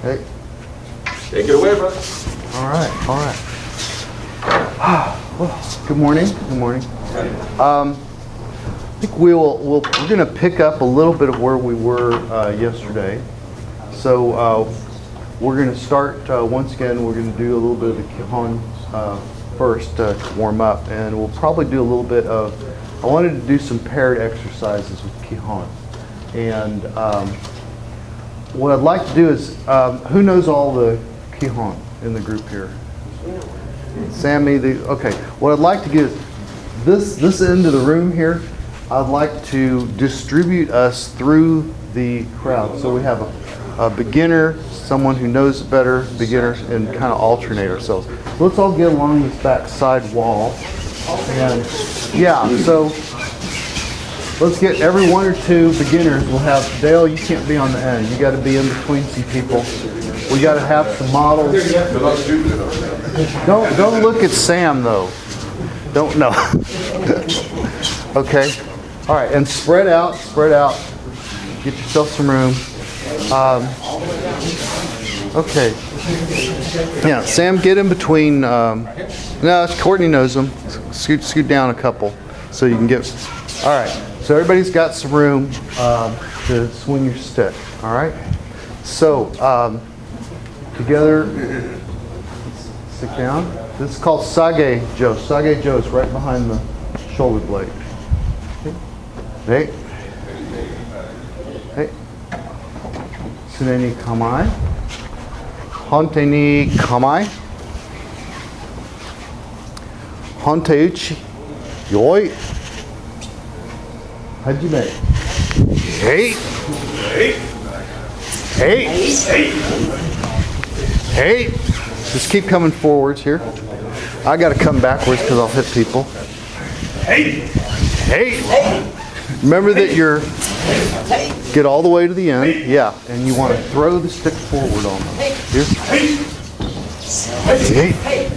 Hey. Take it away, brother. All right, all right. Well, good morning. Good morning. I think we're going to pick up a little bit of where we were yesterday. So we're going to start once again. We're going to do a little bit of the Kihon first to warm up, and we'll probably do a little bit of. I wanted to do some paired exercises with Kihon, and what I'd like to do is, who knows all the Kihon in the group here? Sammy, okay. What I'd like to get is this end of the room here. I'd like to distribute us through the crowd. So we have a beginner, someone who knows it better, beginner, and kind of alternate ourselves. So let's all get along this back side wall. And yeah, so let's get every one or two beginners. We'll have Dale. You can't be on the end. You got to be in between some people. We got to have some models. Don't look at Sam though. Don't know. Okay. All right, and spread out. Spread out. Get yourself some room. Okay. Yeah, Sam, get in between. No, Courtney knows them. Scoot down a couple so you can get. All right. So everybody's got some room to swing your stick. All right. So together, stick down. This is called Sage Jo. Sage Jo is right behind the shoulder blade. Hey. Hey. Sune ni kamae. Honte ni kamae. Honte uchi. Yoi. Hajime. Hey. Hey. Hey. Hey. Just keep coming forwards here. I got to come backwards because I'll hit people. Hey. Hey. Remember that you're get all the way to the end. Yeah, and you want to throw the stick forward on them. Here. Hey.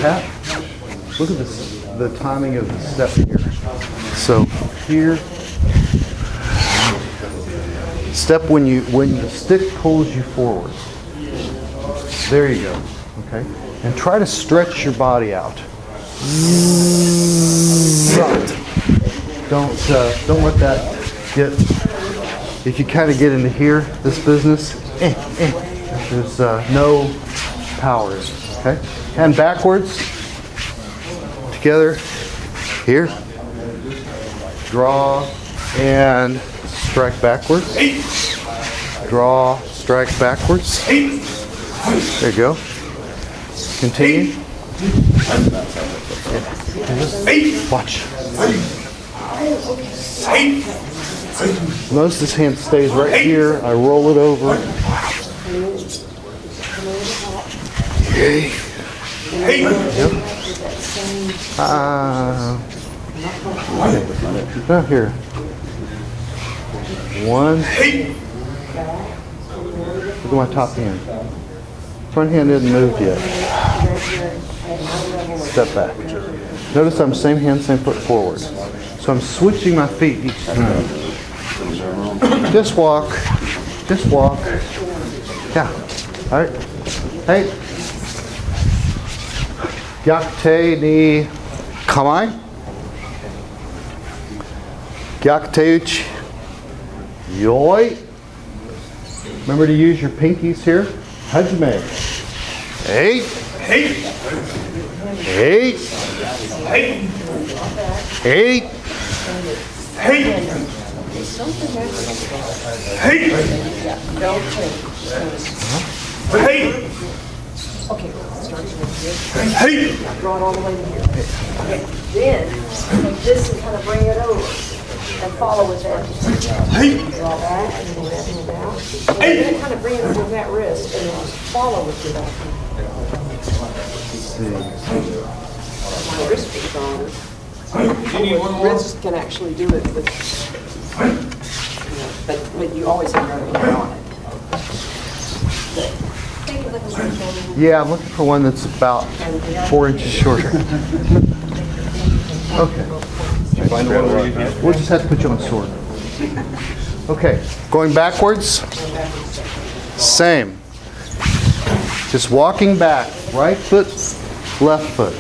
Pat, look at this, the timing of the step here. So here, step when the stick pulls you forward. There you go. Okay, and try to stretch your body out. Don't let that get. If you kind of get into here, this business, there's no power. Okay, and backwards, together, here, draw and strike backwards. Draw, strike backwards. There you go. Continue. Watch. Most of this hand stays right here. I roll it over. Yep. Now here. One. Look at my top hand. Front hand isn't moved yet. Step back. Notice I'm same hand, same foot forward. So I'm switching my feet each time. Just walk. Just walk. Yeah. All right. Hey. Gyakute ni kamae. Gyakute uchi. Yoi. Remember to use your pinkies here. Hajime. Hey. Hey. Hey. Hey. Hey. Hey. Hey. Hey. Okay, start with hey. Draw it all the way to here. Okay. Then take this and kind of bring it over and follow with that. Hey. Draw back and then that hand out. And then kind of bring it with that wrist and then follow with your back hand. My wrist is on. Wrist can actually do it, but you always have your hand on it. Yeah, I'm looking for one that's about 4 inches shorter. Okay. We'll just have to put you on the sword. Okay, going backwards. Same. Just walking back. Right foot, left foot.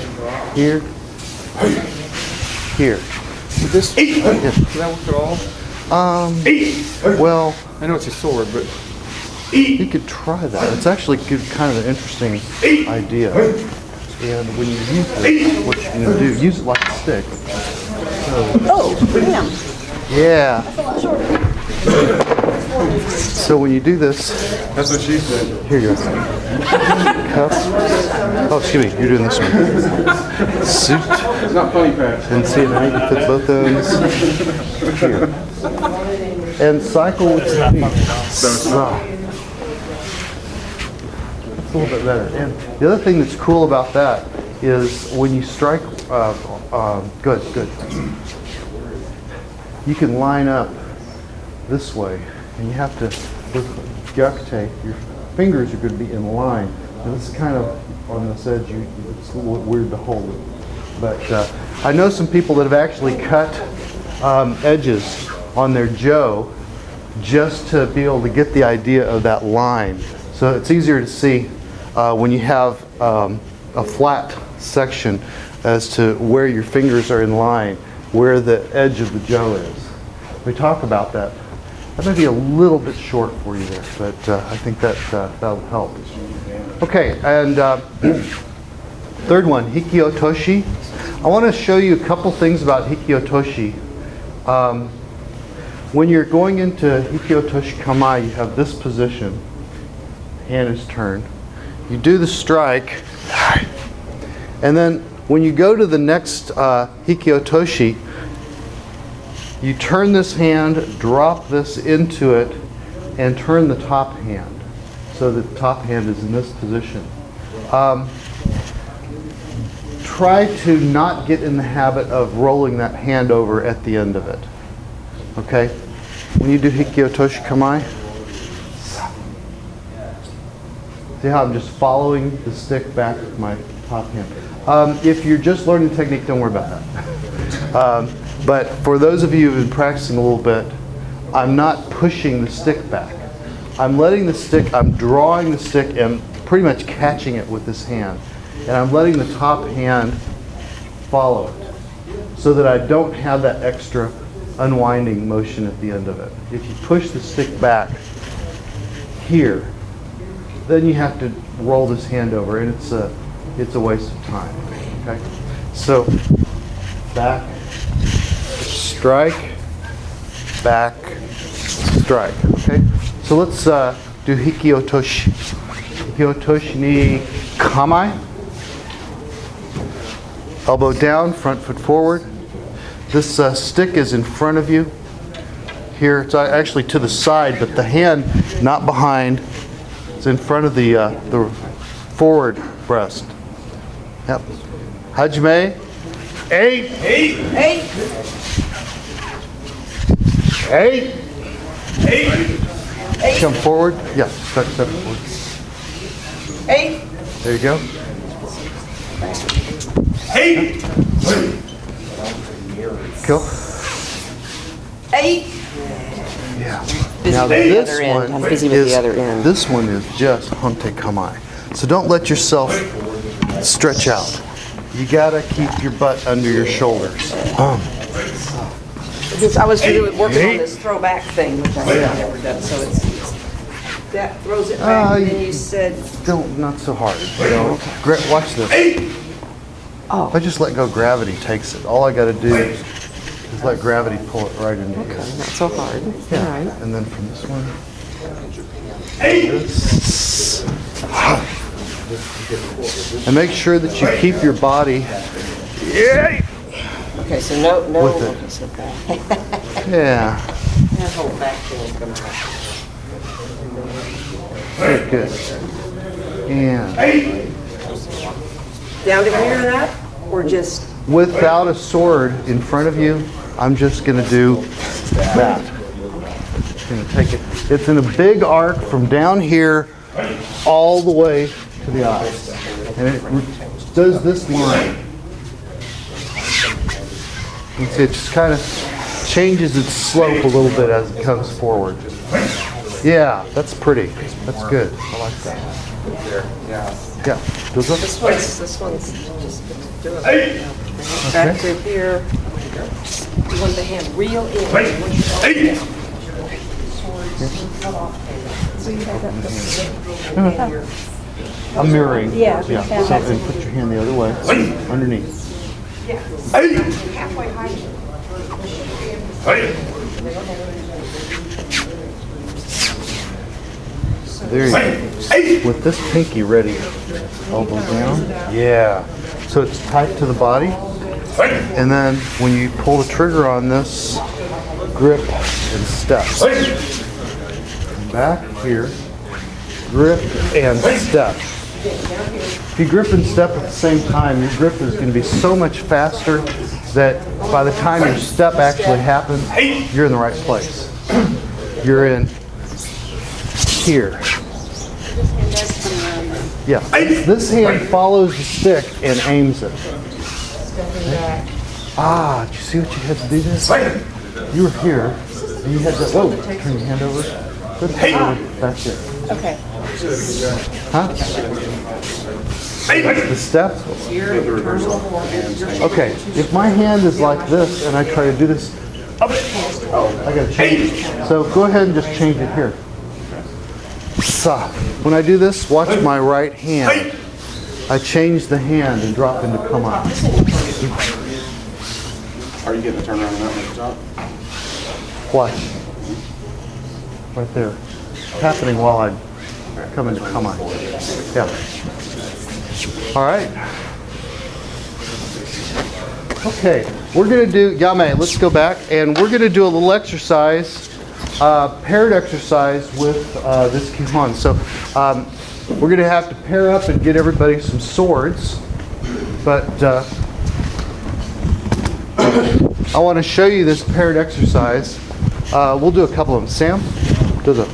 Here. Here. This, does that work at all? Well, I know it's a sword, but you could try that. It's actually kind of an interesting idea. And when you use it, what you're going to do, use it like a stick. Oh, damn. Yeah. So when you do this, that's what she said. here you go. Cuff. Oh, excuse me, you're doing this one. Suit. It's not funny, Pat. And see, now you can fit both ends here. And cycle with your feet. So. That's a little bit better. And the other thing that's cool about that is when you strike, good. You can line up this way, and you have to, with gyakute, your fingers are going to be in line. And this is kind of on this edge, it's a little weird to hold it. But I know some people that have actually cut edges on their jo just to be able to get the idea of that line. So it's easier to see when you have a flat section as to where your fingers are in line, where the edge of the jo is. We talk about that. That may be a little bit short for you there, but I think that'll help. Okay, and third one, hikiotoshi. I want to show you a couple things about hikiotoshi. When you're going into hikiotoshi kamae, you have this position. Hand is turned. You do the strike, and then when you go to the next hikiotoshi, you turn this hand, drop this into it, and turn the top hand. So the top hand is in this position. Try to not get in the habit of rolling that hand over at the end of it. Okay? When you do hikiotoshi kamae, see how I'm just following the stick back with my top hand. If you're just learning the technique, don't worry about that. But for those of you who've been practicing a little bit, I'm not pushing the stick back. I'm letting the stick, I'm drawing the stick and pretty much catching it with this hand. And I'm letting the top hand follow it so that I don't have that extra unwinding motion at the end of it. If you push the stick back here, then you have to roll this hand over, and it's a waste of time. Okay, so back, strike, back, strike. Okay, so let's do hikiotoshi. Hikiotoshi ni kamae. Elbow down, front foot forward. This stick is in front of you. Here, it's actually to the side, but the hand not behind. It's in front of the forward breast. Yep. Hajime. 8. 8. 8. 8. Come forward. Yeah, step forward. 8. There you go. 8. Go. 8. Yeah. Busy Now with the this other end. one I'm busy with the other end. This one is just hante kamae. So don't let yourself stretch out. You gotta keep your butt under your shoulders. Because I was working on this throwback thing, which I have never done, so it's that throws it back, and then you said, Don't, not so hard. You know. Watch this. If I just let go, gravity takes it. All I gotta do is let gravity pull it right into here. Not so hard. Yeah. All right. And then from this one. This. And make sure that you keep your body. Okay, so no. With it. Okay, so back. Yeah. That whole back thing is going to Very good. And down to here that, or just, without a sword in front of you, I'm just going to do that. Going to take it. It's in a big arc from down here all the way to the eye. And it does this line. You see, it just kind of changes its slope a little bit as it comes forward. Yeah, that's pretty. That's good. I like that. Yeah. Goes up. This one's just doing it. Back to here. You want the hand real in. I'm mirroring. Yeah. So, and put your hand the other way, underneath. Halfway height. There you go. With this pinky ready, elbow down. Yeah. So it's tight to the body. And then when you pull the trigger on this, grip and step. Back here, grip and step. If you grip and step at the same time, your grip is going to be so much faster that by the time your step actually happens, you're in the right place. You're in here. Yeah. This hand follows the stick and aims it. Ah, did you see what you had to do this? You were here, and you had to, whoa, turn your hand over. Put it forward, that's it. Okay. Huh? The step? Okay, if my hand is like this and I try to do this, up, I gotta change it. So go ahead and just change it here. When I do this, watch my right hand. I change the hand and drop into come on. Are you getting the turnaround on that one top? Watch. Right there. It's happening while I come into come on. Yeah. All right. Okay, we're going to do, Yame, let's go back, and we're going to do a little exercise, paired exercise with this Kihon. So we're going to have to pair up and get everybody some swords, but I want to show you this paired exercise. We'll do a couple of them. Sam, do the.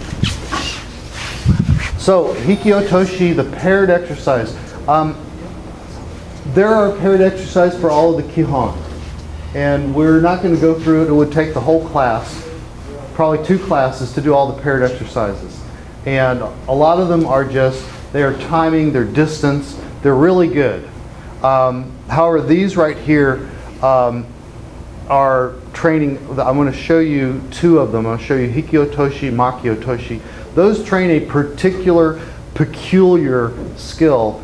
So Hikiotoshi, the paired exercise. There are paired exercises for all of the Kihon, and we're not going to go through it. It would take the whole class, probably 2 classes, to do all the paired exercises. And a lot of them are just, they are timing, they're distance, they're really good. However, these right here are training. I'm going to show you 2 of them. I'll show you Hikiotoshi, Makiotoshi. Those train a particular, peculiar skill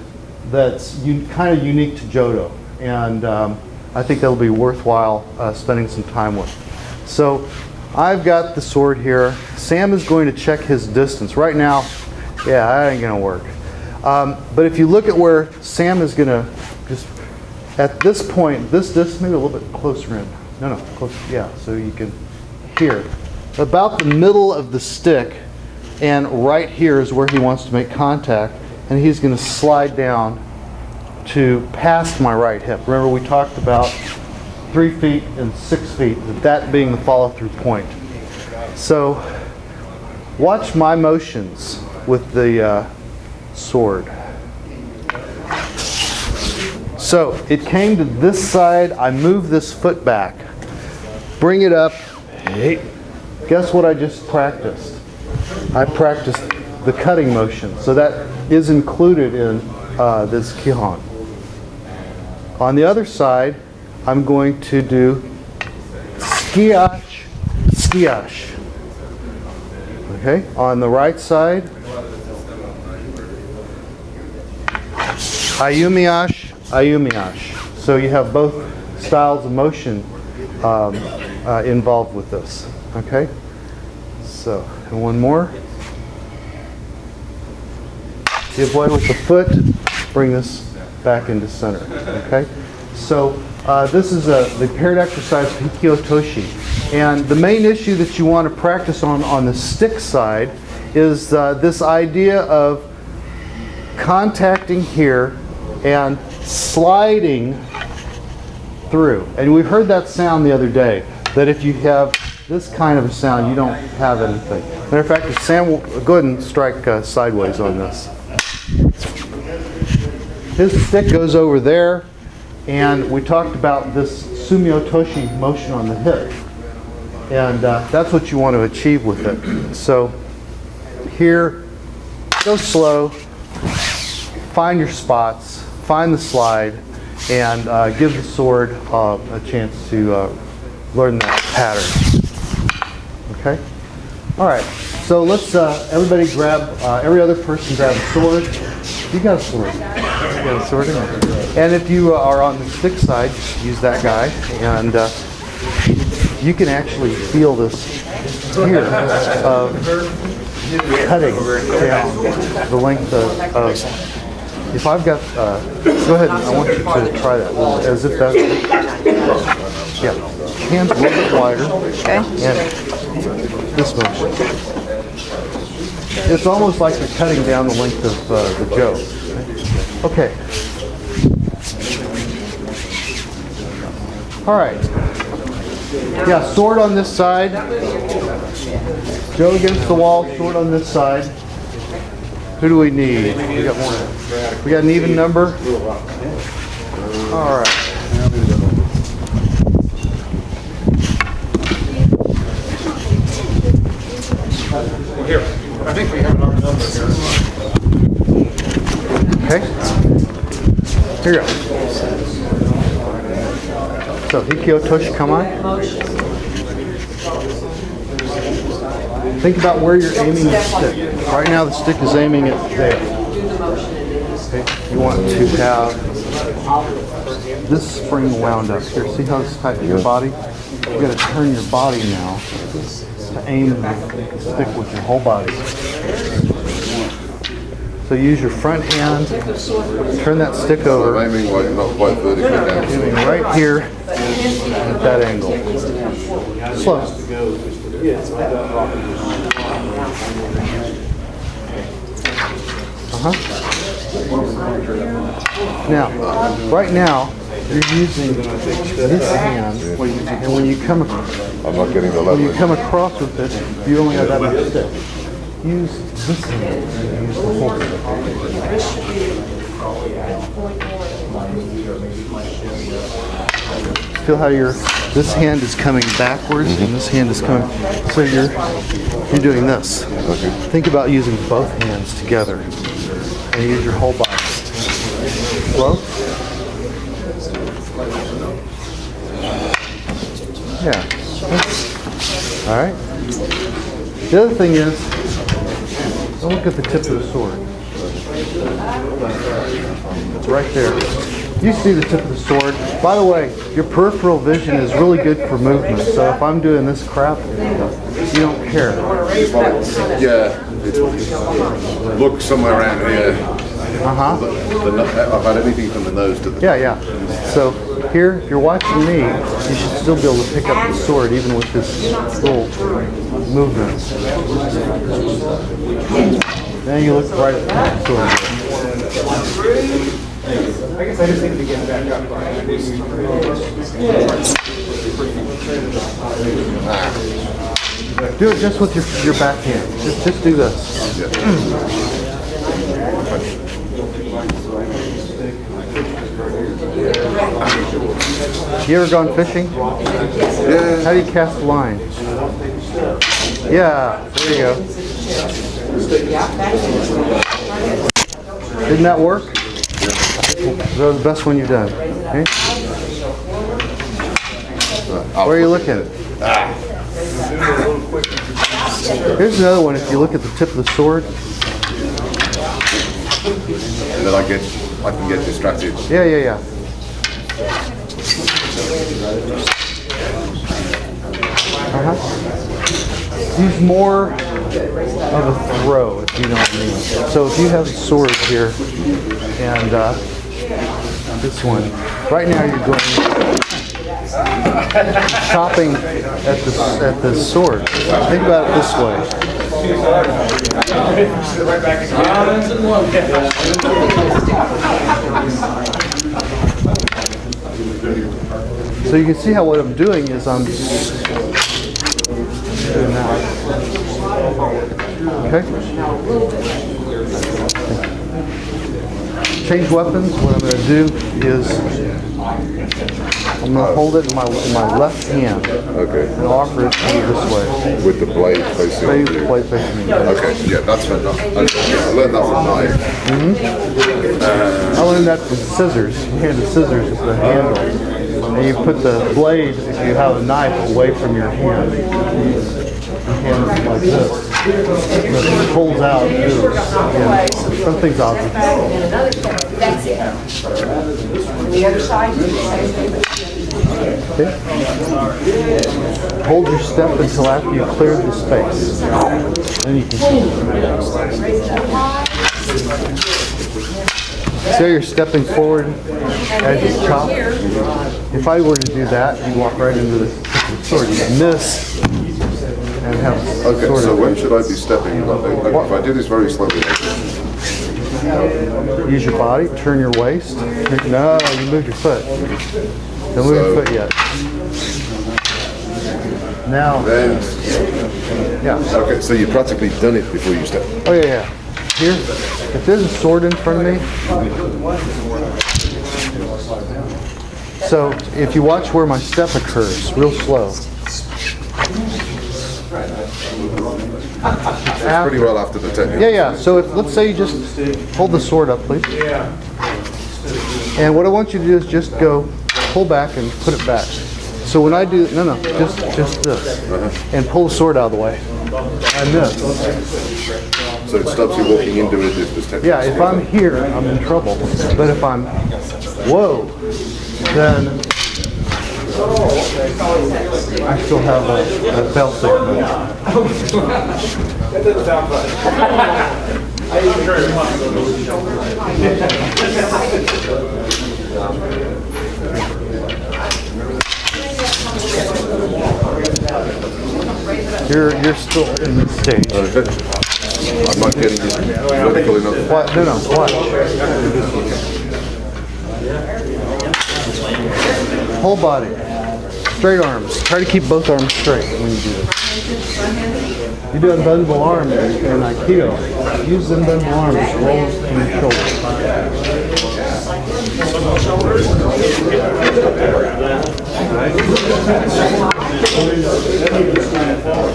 that's kind of unique to Jodo, and I think that'll be worthwhile spending some time with. So I've got the sword here. Sam is going to check his distance. Right now, yeah, that ain't going to work. But if you look at where Sam is going to, just at this point, this maybe a little bit closer in. No, closer, yeah, so you can hear. About the middle of the stick, and right here is where he wants to make contact. And he's going to slide down to past my right hip. Remember, we talked about 3 feet and 6 feet, that being the follow-through point. So watch my motions with the sword. So it came to this side. I move this foot back. Bring it up. Hey. Guess what I just practiced? I practiced the cutting motion. So that is included in this Kihon. On the other side, I'm going to do skiash, skiash. Okay, on the right side, ayumiash, ayumiash. So you have both styles of motion involved with this. Okay, so, and one more. Give way with the foot, bring this back into center, okay? So this is the paired exercise of Hikiotoshi. And the main issue that you want to practice on the stick side is this idea of contacting here and sliding through. And we heard that sound the other day, that if you have this kind of a sound, you don't have anything. Matter of fact, if Sam will go ahead and strike sideways on this. His stick goes over there, and we talked about this sumiotoshi motion on the hip. And that's what you want to achieve with it. So here, go slow, find your spots, find the slide, and give the sword a chance to learn that pattern. Okay? All right. So let's everybody grab, every other person grab a sword. You got a sword. You got a sword in there. And if you are on the stick side, just use that guy. And you can actually feel this here of cutting down the length of if I've got, go ahead, I want you to try that, as if that's, yeah, hands a little bit wider, Okay. and this motion. It's almost like you're cutting down the length of the Joe. Okay. All right. Yeah, sword on this side. Joe against the wall, sword on this side. Who do we need? We got one. We got an even number? All right. Here, I think we have an number here. Okay. Here you go. So, Hikyo Toshi Kamai. Think about where you're aiming the stick. Right now the stick is aiming at there. Okay. You want to have this spring wound up here. See how it's tight to your body? You've got to turn your body now to aim the stick with your whole body. So use your front hand, turn that stick over, Aiming like not quite vertically down. aiming right here at that angle. Slow. Now, right now, you're using this hand, and when you come I'm not getting the when you leverage. come across with it, you only have that much stick. Use this hand. Use the whole stick. Feel how this hand is coming backwards and this hand is coming. So you're doing this. Okay. Think about using both hands together and use your whole body. Slow. Yeah. All right. The other thing is, don't look at the tip of the sword. It's right there. You see the tip of the sword. By the way, your peripheral vision is really good for movement. So if I'm doing this crap, you don't care. Yeah, look somewhere around here. I've had anything from the nose to the... Yeah. So here, if you're watching me, you should still be able to pick up the sword even with this little movement. Then you look right at the sword. I guess I just need to get back up. Do it just with your back hand. Just do this. You ever gone fishing? Yeah. How do you cast a line? Yeah, there you go. Didn't that work? That was the best one you've done. Okay? Where are you looking? Here's another one. If you look at the tip of the sword. And then I can get distracted. Yeah. Use more of a throw, if you know what I mean. So if you have a sword here and this one, right now you're going chopping at the sword. Think about it this way. So you can see how what I'm doing is I'm doing that. Okay? Change weapons. What I'm going to do is I'm I'm going to hold it in my left hand Okay. and offer it to you this way. With the blade facing Blade, you. blade facing me. Okay, yeah, that's fantastic. I learned that from knife. I learned that with scissors. You hand the scissors with the handle. And you put the blade, if you have a knife, away from your hand. Your hand is like this. And if it pulls out, it moves. Yeah. Something's obvious. And another step, that's it. And the other side, do the same thing. Okay. Hold your step until after you've cleared the space. Then you can Raise it up high. see how you're stepping forward as you chop. If I were to do that, you walk right into the sword. You miss and have Okay, sort so of when should I be stepping? Like, if I do this very slowly, use your body, turn your waist. No, you moved your foot. Don't move your foot yet. Now, then, yeah. okay, so you've practically done it before you step. Oh yeah, yeah. Here, if there's a sword in front of me, so if you watch where my step occurs, real slow. Pretty well after the technique. Yeah, yeah. So if, let's say you just hold the sword up, please. And what I want you to do is just go, pull back and put it back. So when I do, no, just this. And pull the sword out of the way. I miss. So it stops you walking into it if there's technique. Yeah, if I'm here, I'm in trouble. But if I'm, whoa, then I still have a fail safe mode. You're still in this stage. Okay. I'm not getting vertical enough. What? No, what? Whole body. Straight arms. Try to keep both arms straight when you do this. You do unbendable arm in Aikido. Use the unbendable arm as rolls from your shoulders.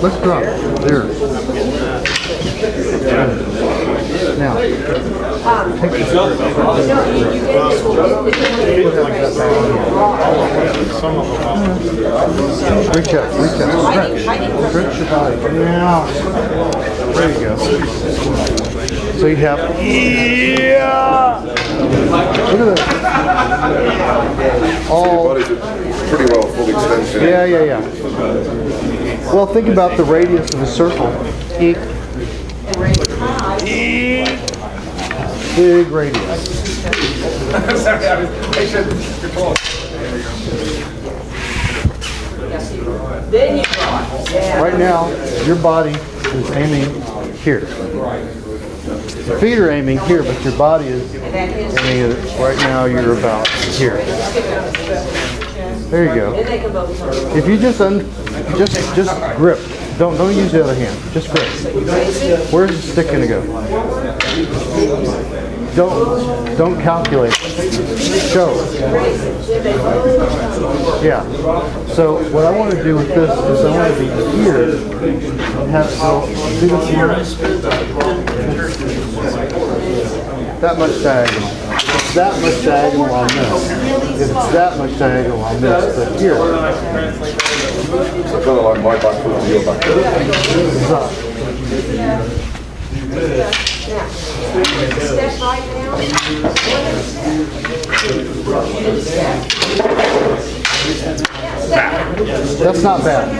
Let's drop. There. Now, take this. Reach out, stretch. Stretch your body. Now. There you go. So you have, yeah! Look at that. All, Body's pretty well full extension. yeah. Well, think about the radius of a circle. Eek. Big radius. Then you draw. Yeah. Right now, your body is aiming here. Your feet are aiming here, but your body is aiming at, right now you're about here. There you go. Then they can both turn. If you just grip. Don't use the other hand. Just grip. Where's the stick gonna go? Don't calculate. Show. Yeah. So what I want to do with this is I want to be here and have so see this here? That much diagonal. If it's that much diagonal, I'll miss. If it's that much diagonal, I'll miss. But here, So kind of like my back foot to your back foot. it's up. Step right now. That's not bad.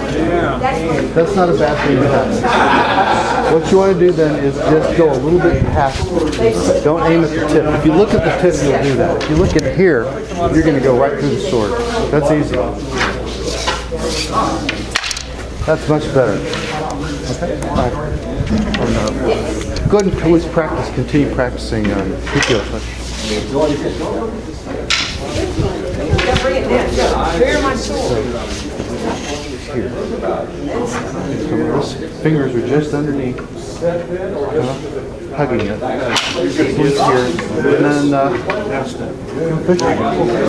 That's not a bad thing to have. What you want to do then is just go a little bit past it. Don't aim at the tip. If you look at the tip, you'll do that. If you look at here, you're going to go right through the sword. That's easy. That's much better. Okay? All right. Go ahead and always practice, continue practicing Aikido. Bring it down. Bear my sword. here. His fingers are just underneath, hugging it. This one's here, and then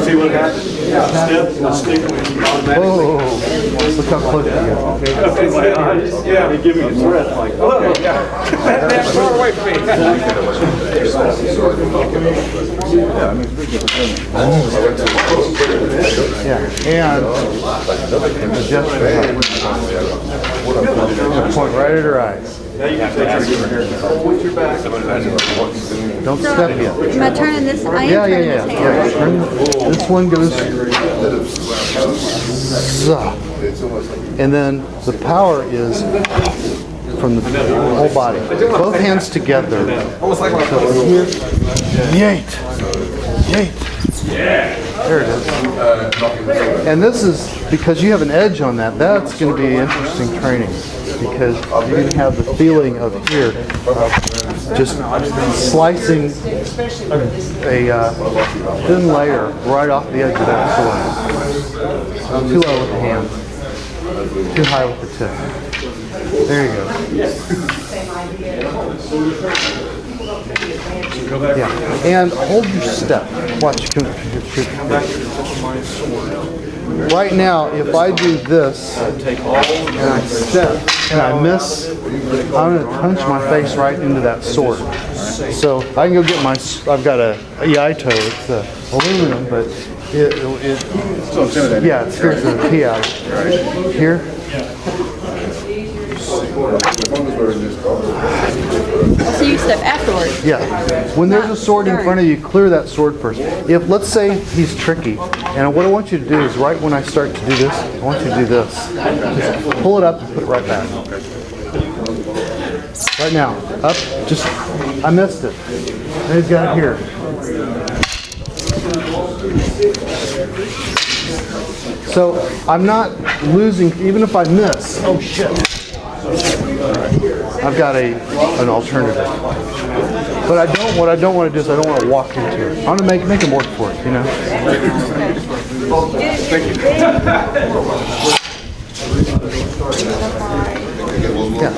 See what happens? Step, the stick automatically. whoa! Look how close you get. Okay, my eyes. Yeah. They give me a threat like, okay, yeah. That far away from me. Yeah, and adjust her head. Point right at her eyes. Don't step yet. Am I turning this? I am Yeah. turning this hand. This one goes. And then the power is from the whole body. Both hands together. So here. Yeet. There it is. And this is, because you have an edge on that, that's going to be interesting training. Because you're going to have the feeling of here, just slicing a thin layer right off the edge of that sword. Too low with the hand. Too high with the tip. There you go. Yeah, and hold your step. Watch. Right now, if I do this and I step and I miss, I'm going to punch my face right into that sword. So I can go get my. I've got a Yaito. It's aluminum, but yeah, it scares the pee out of it. Here. So you step afterwards. Yeah. When there's a sword in front of you, clear that sword first. If, let's say, he's tricky, and what I want you to do is right when I start to do this, I want you to do this. Just pull it up and put it right back. Right now. Up. Just, I missed it. And he's got it here. So I'm not losing, even if I miss. Oh shit. I've got an alternative. But what I don't want to do is I don't want to walk into it. I want to make him work for it, you know? Yeah.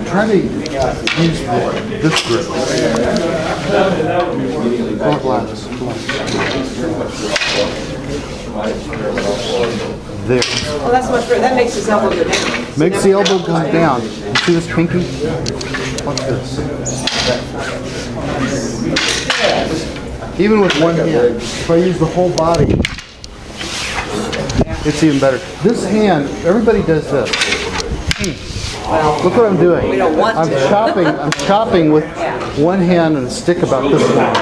Try to use this grip. Don't relax. There. Well, that's much better. That makes his elbow go down. Makes the elbow go down. You see this pinky? Watch this. Even with one hand, if I use the whole body, it's even better. This hand, everybody does this. Look what I'm doing. We don't want I'm chopping with one hand and a stick about this long.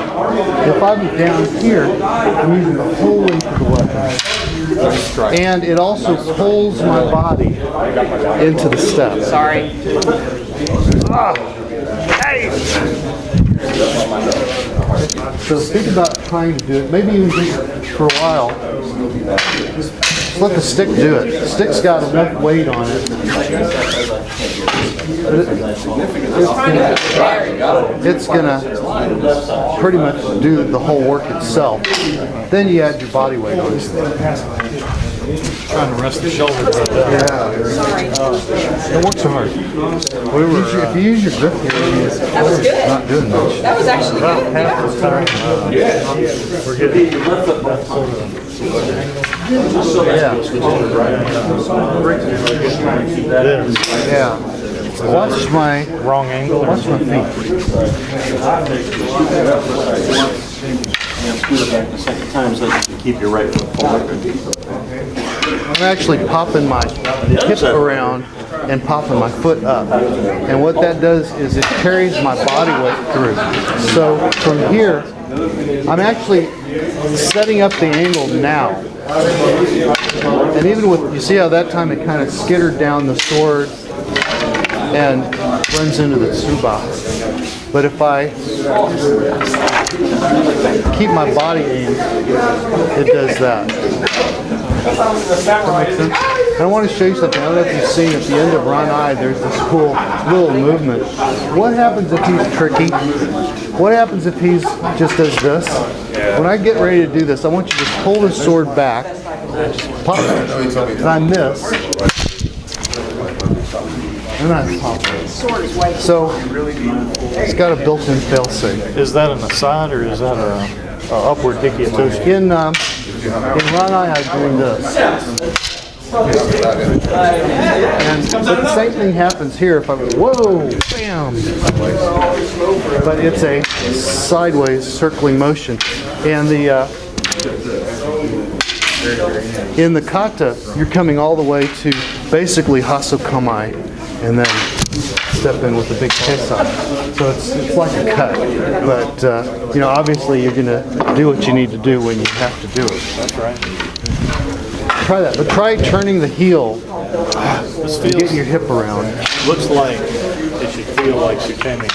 If I'm down here, I'm using the whole length of the weapon. And it also pulls my body into the step. Sorry. So think about trying to do it. Maybe even do it for a while. Just let the stick do it. The stick's got enough weight on it. It's gonna pretty much do the whole work itself. Then you add your body weight on it. Trying to rest the shoulders right there. Yeah. Don't work so hard. If you use your grip here, That was good. not doing much. That was actually good. Yeah. Watch my Wrong angle. watch my feet. The second time so that you keep your right foot forward. I'm actually popping my hip around and popping my foot up. And what that does is it carries my body weight through. So from here, I'm actually setting up the angle now. And even with, you see how that time it kind of skittered down the sword and runs into the tsuba. But if I keep my body aimed, it does that. That makes sense? And I want to show you something. I don't know if you've seen at the end of Ranai, there's this cool little movement. What happens if he's tricky? What happens if he's just does this? When I get ready to do this, I want you to just pull the sword back, just pop it, and I miss. And that's pop. Sword is way. So it's got a built-in failsafe. Is that an aside or is that a upward hickey atoshi? In Ranai, I'm doing this. And but the same thing happens here if I go, whoa, bam. But it's a sideways circling motion. And in the kata, you're coming all the way to basically hasokamai and then step in with the big kesa. So it's like a cut. But, obviously you're going to do what you need to do when you have to do it. That's right. Try that, but try turning the heel This and feels, getting your hip around. looks like it should feel like sukemi,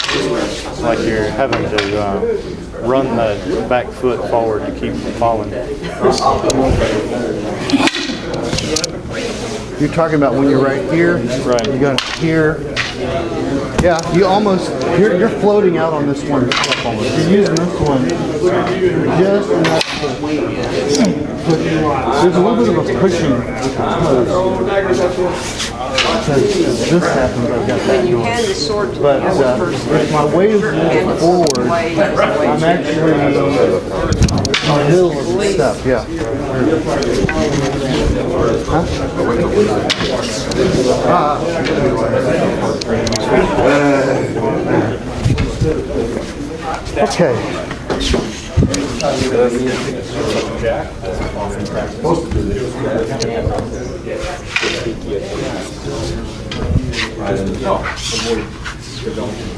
like you're having to run the back foot forward to keep from falling. You're talking about when you're right here, Right. you're going here. Yeah, you're floating out on this one. You're using this one just enough. There's a little bit of a pushing with the toes. Because this happens, I've got that When you going. hand the sword to the But other person, if my weight is moving forward, I'm actually in the middle of the step, yeah. Huh? Okay.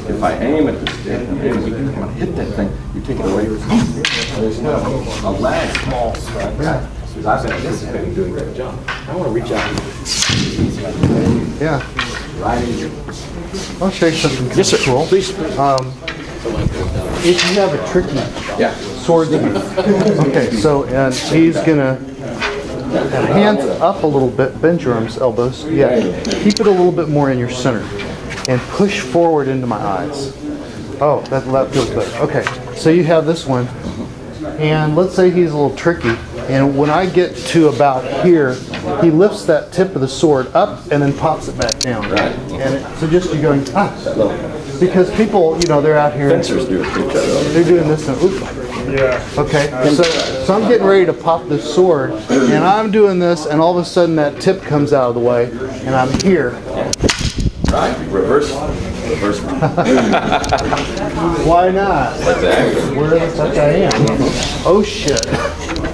If I aim at this thing, I'm gonna hit that thing, you take it away. There's no a lag. Small strike. Yeah. I've been anticipating doing that job. I want to reach out. Yeah. Right in here. I'll show you something Yes, sir. cool. Please. If you have a tricky Yeah. sword, okay, so, and he's gonna, hands up a little bit, bend your arms, elbows, yeah, keep it a little bit more in your center, and push forward into my eyes. Oh, that feels better. Okay, so you have this one, and let's say he's a little tricky, and when I get to about here, he lifts that tip of the sword up and then pops it back down. Right. And so just you're going, because people, they're out here. Fencers do it to each other. They're doing this and oops. Yeah. Okay. So I'm getting ready to pop this sword, and I'm doing this, and all of a sudden that tip comes out of the way, and I'm here. Right. Reverse. Why not? Exactly. Where the fuck I am? Oh shit.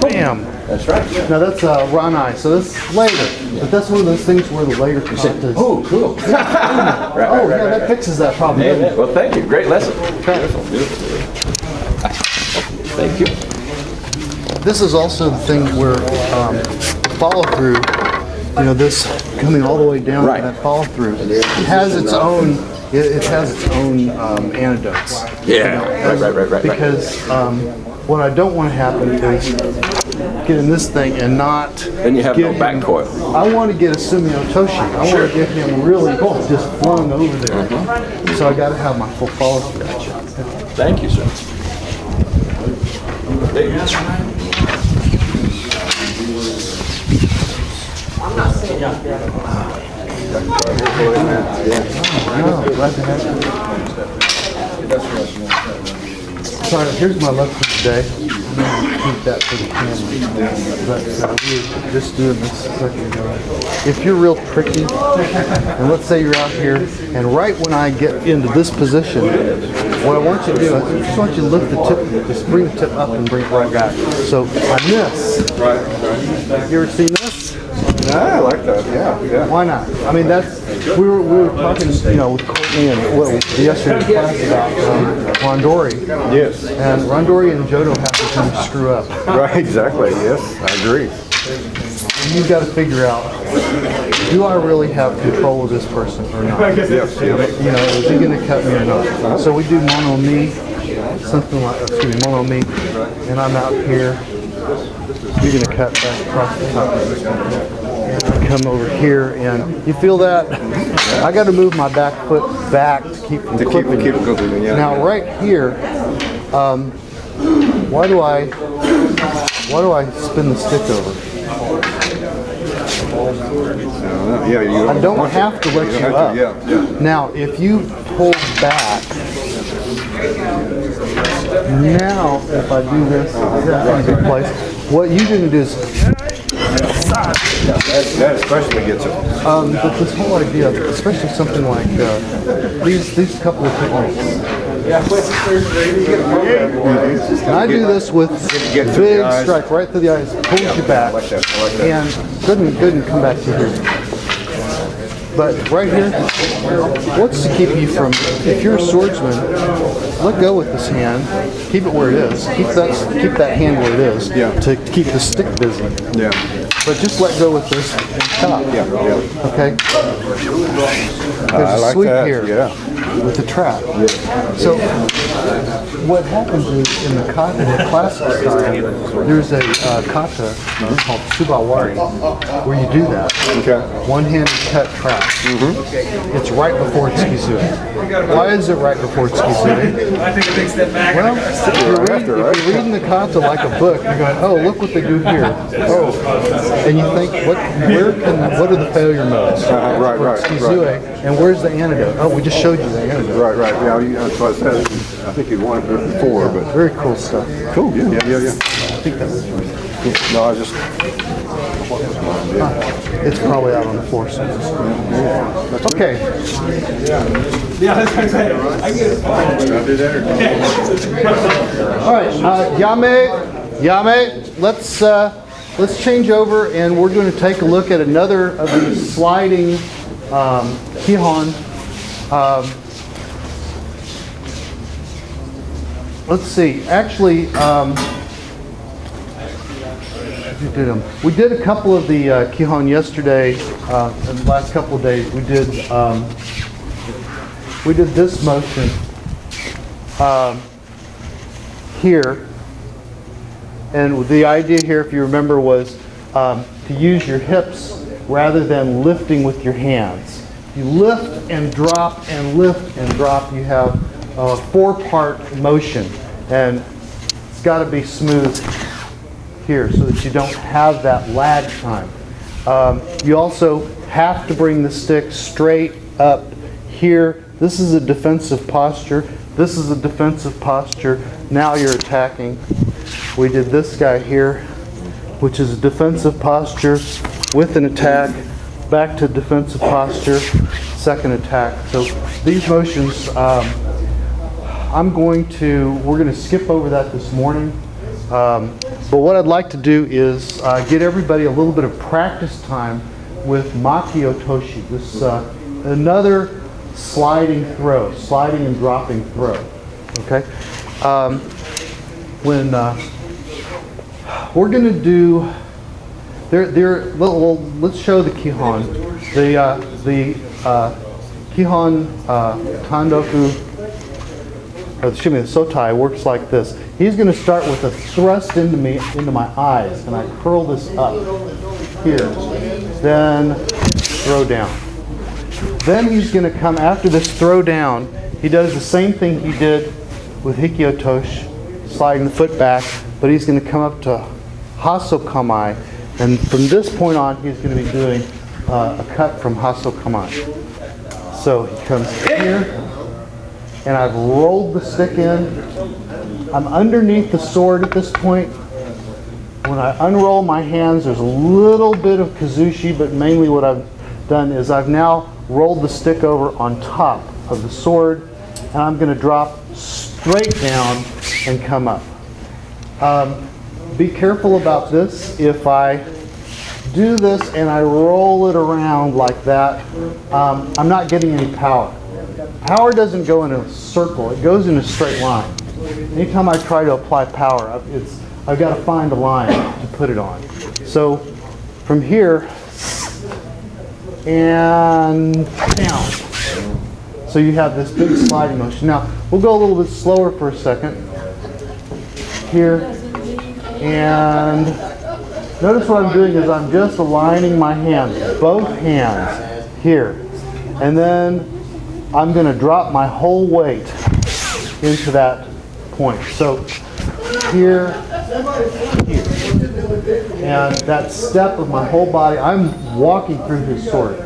Bam. That's right. Now that's Ranai, so this is later. But that's one of those things where the later kata. Oh, cool. That fixes that problem. doesn't it? Well, thank you. Great lesson. Okay. Beautiful. Thank you. This is also the thing where follow through. This coming all the way down, Right. that follow through has its own. It has its own antidotes. Yeah. Right. Because what I don't want to happen is get in this thing and not. Then you have no back coil. I want to get a Sumio Toshi. I want to get him really just flung over there. So I got to have my full follow through. Thank you, sir. I'm not saying that. No, glad to have you. Sorry, here's my lesson today. I'm going to keep that for the camera. But we were just doing this a second ago. If you're real tricky, and let's say you're out here, and right when I get into this position, what I want you to do is I just want you to lift the tip, just bring the tip up and bring it right back. So I miss. Right. You ever seen this? I like that. Yeah. Why not? I mean, we were talking, with Courtney and yesterday class about Rondori. Yes. And Rondori and Jodo have to kind of screw up. Right. Exactly. Yes. I agree. You've got to figure out, do I really have control of this person or not? Yes. Is he going to cut me or not? So we do mono mi, something like, mono mi, and I'm out here. You're going to cut back across the top. And I come over here, and you feel that? I got to move my back foot back to keep from clipping. Keep it going. Yeah. Now right here, why do I spin the stick over? Yeah, you I don't want have to let don't you have up. Yeah, yeah. Now, if you pull back, now if I do this, in a good place, what you're going to do is, That especially gets it. but this whole idea, especially something like these couple of techniques. And I do this with Get through big the eyes. strike right through the eyes, pulls you back, I like that. I like that. and good and come back to here. But right here, what's to keep you from, if you're a swordsman, let go with this hand, keep it where it is, keep that hand where it is, Yeah. to keep the stick busy. Yeah. But just let go with this and chop. Yeah. Yeah. Okay? I There's a like sweep that. here Yeah. with the trap. So what happens is in the classic style, there's a kata called subawari where you do that. Okay. One-handed cut trap. It's right before Tsukizue. Why is it right before Tsukizue? Well, if you're reading the kata like a book, you're going, oh, look what they do here. Oh, and you think, what are the failure modes Right, for right, Tsukizue, and where's the antidote? Oh, we just showed you the antidote. Right, right. Yeah, that's what I said. I think you wanted it before, but Very cool stuff. cool. Yeah. I think that was No, I just. It's probably out on the floor somewhere. Okay. All right, Yame, let's change over, and we're going to take a look at another of these sliding Kihon. Let's see. Actually, we did a couple of the Kihon yesterday. In the last couple of days, we did this motion here, and the idea here, if you remember, was to use your hips rather than lifting with your hands. You lift and drop and lift and drop. You have a four-part motion, and it's got to be smooth here so that you don't have that lag time. You also have to bring the stick straight up here. This is a defensive posture. This is a defensive posture. Now you're attacking. We did this guy here, which is a defensive posture with an attack, back to defensive posture, second attack. So these motions, we're going to skip over that this morning. But what I'd like to do is get everybody a little bit of practice time with Maki Otoshi. This another sliding and dropping throw. Okay. When we're going to do, let's show the Kihon. The Kihon Tandoku, the Sotai works like this. He's going to start with a thrust into my eyes, and I curl this up here. Then throw down. Then he's going to come after this throw down. He does the same thing he did with Hikyotoshi, sliding the foot back, but he's going to come up to Hasokamai, and from this point on, he's going to be doing a cut from Hasokamai. So he comes here, and I've rolled the stick in. I'm underneath the sword at this point. When I unroll my hands, there's a little bit of kazushi, but mainly what I've done is I've now rolled the stick over on top of the sword, and I'm going to drop straight down and come up. Be careful about this. If I do this and I roll it around like that, I'm not getting any power. Power doesn't go in a circle, it goes in a straight line. Anytime I try to apply power, I've got to find a line to put it on. So from here, and down. So you have this big sliding motion. Now, we'll go a little bit slower for a second. Here, and notice what I'm doing is I'm just aligning my hands, both hands, here. And then I'm going to drop my whole weight into that point. So here, here. And that step of my whole body, I'm walking through his sword.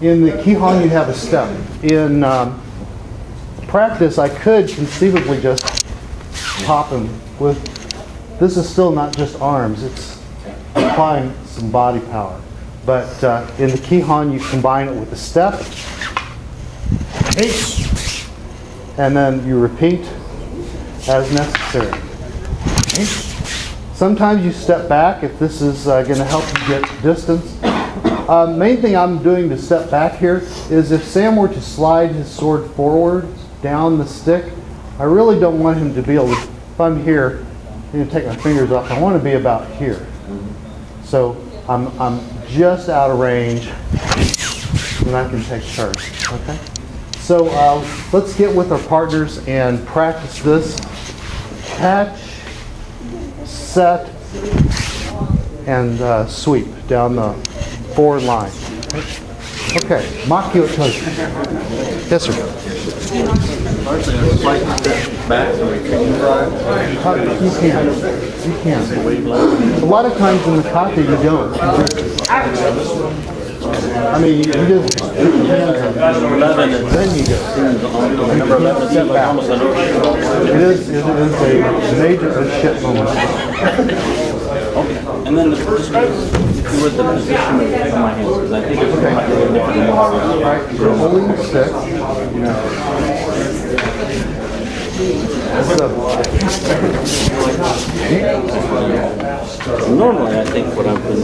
In the Kihon, you have a step. In practice, I could conceivably just pop him with, this is still not just arms, it's applying some body power. But in the Kihon, you combine it with a step, and then you repeat as necessary. Sometimes you step back if this is going to help you get distance. Main thing I'm doing to step back here is if Sam were to slide his sword forward down the stick, I really don't want him to be able to, if I'm here, I'm going to take my fingers off, I want to be about here. So I'm just out of range and I can take charge, okay? So let's get with our partners and practice this. Catch, set, and sweep down the forward line. Okay, Makio Toshi. Yes, sir. You can. A lot of times in the kata you don't. I mean, you just put your hands up. Then you go. Number 11 step back. It is a major shift moment. And then describe if you were the position of my hands, because I think it's Okay. really different. All right, you're holding the stick. Normally, I think what I've been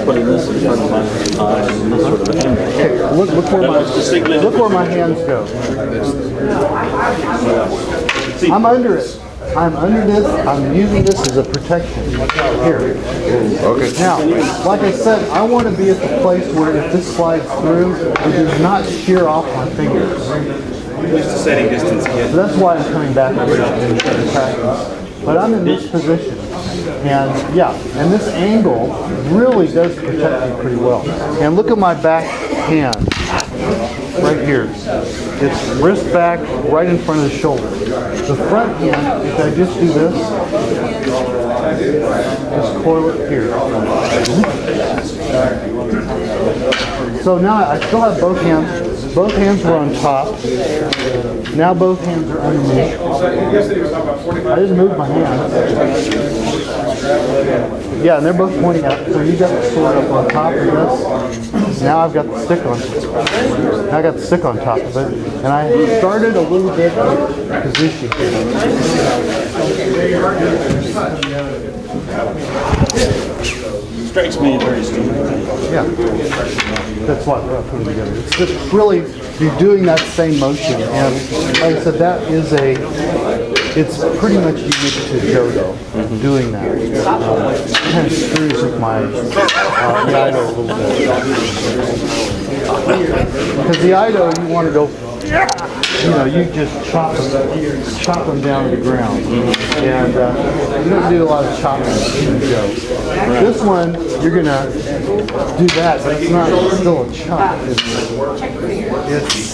putting this in front of my eyes and this sort of angle. Okay, look where my hands go. I'm under it. I'm under this. I'm using this as a protection. Here. Okay. Now, like I said, I want to be at the place where if this slides through, it does not shear off my fingers. Just a setting distance again. So that's why I'm coming back over in practice. But I'm in this position. And yeah, and this angle really does protect me pretty well. And look at my back hand. Right here. It's wrist back right in front of the shoulder. The front hand, if I just do this, just coil it here. So now I still have both hands. Both hands were on top. Now both hands are underneath. I didn't move my hands. Yeah, and they're both pointing up. So you got the sword up on top of this. Now I've got the stick on. Now I got the stick on top of it, and I started a little bit of position. Strikes me very stupid. Yeah, that's what I put it together. It's just really you're doing that same motion, and like I said, that is it's pretty much unique to Jodo doing that. It kind of screws with my Ido a little bit. Because the Ido, you want to go, you just chop them down to the ground. And you don't do a lot of chopping in Joe. This one, you're going to do that, but it's not still a chop. It's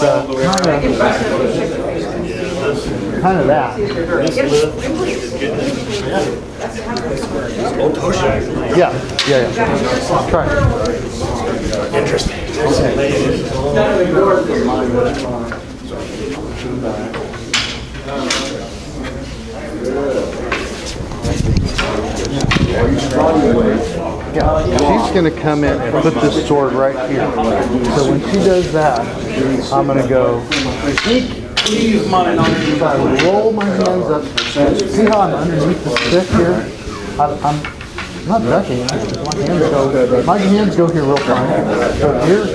kind of that. Yeah. Try it. Interesting. Yeah, she's going to come in and put this sword right here. So when she does that, I'm going to go. So I roll my hands up. See how I'm underneath the stick here? I'm not ducking. My hands go here real fine. So here,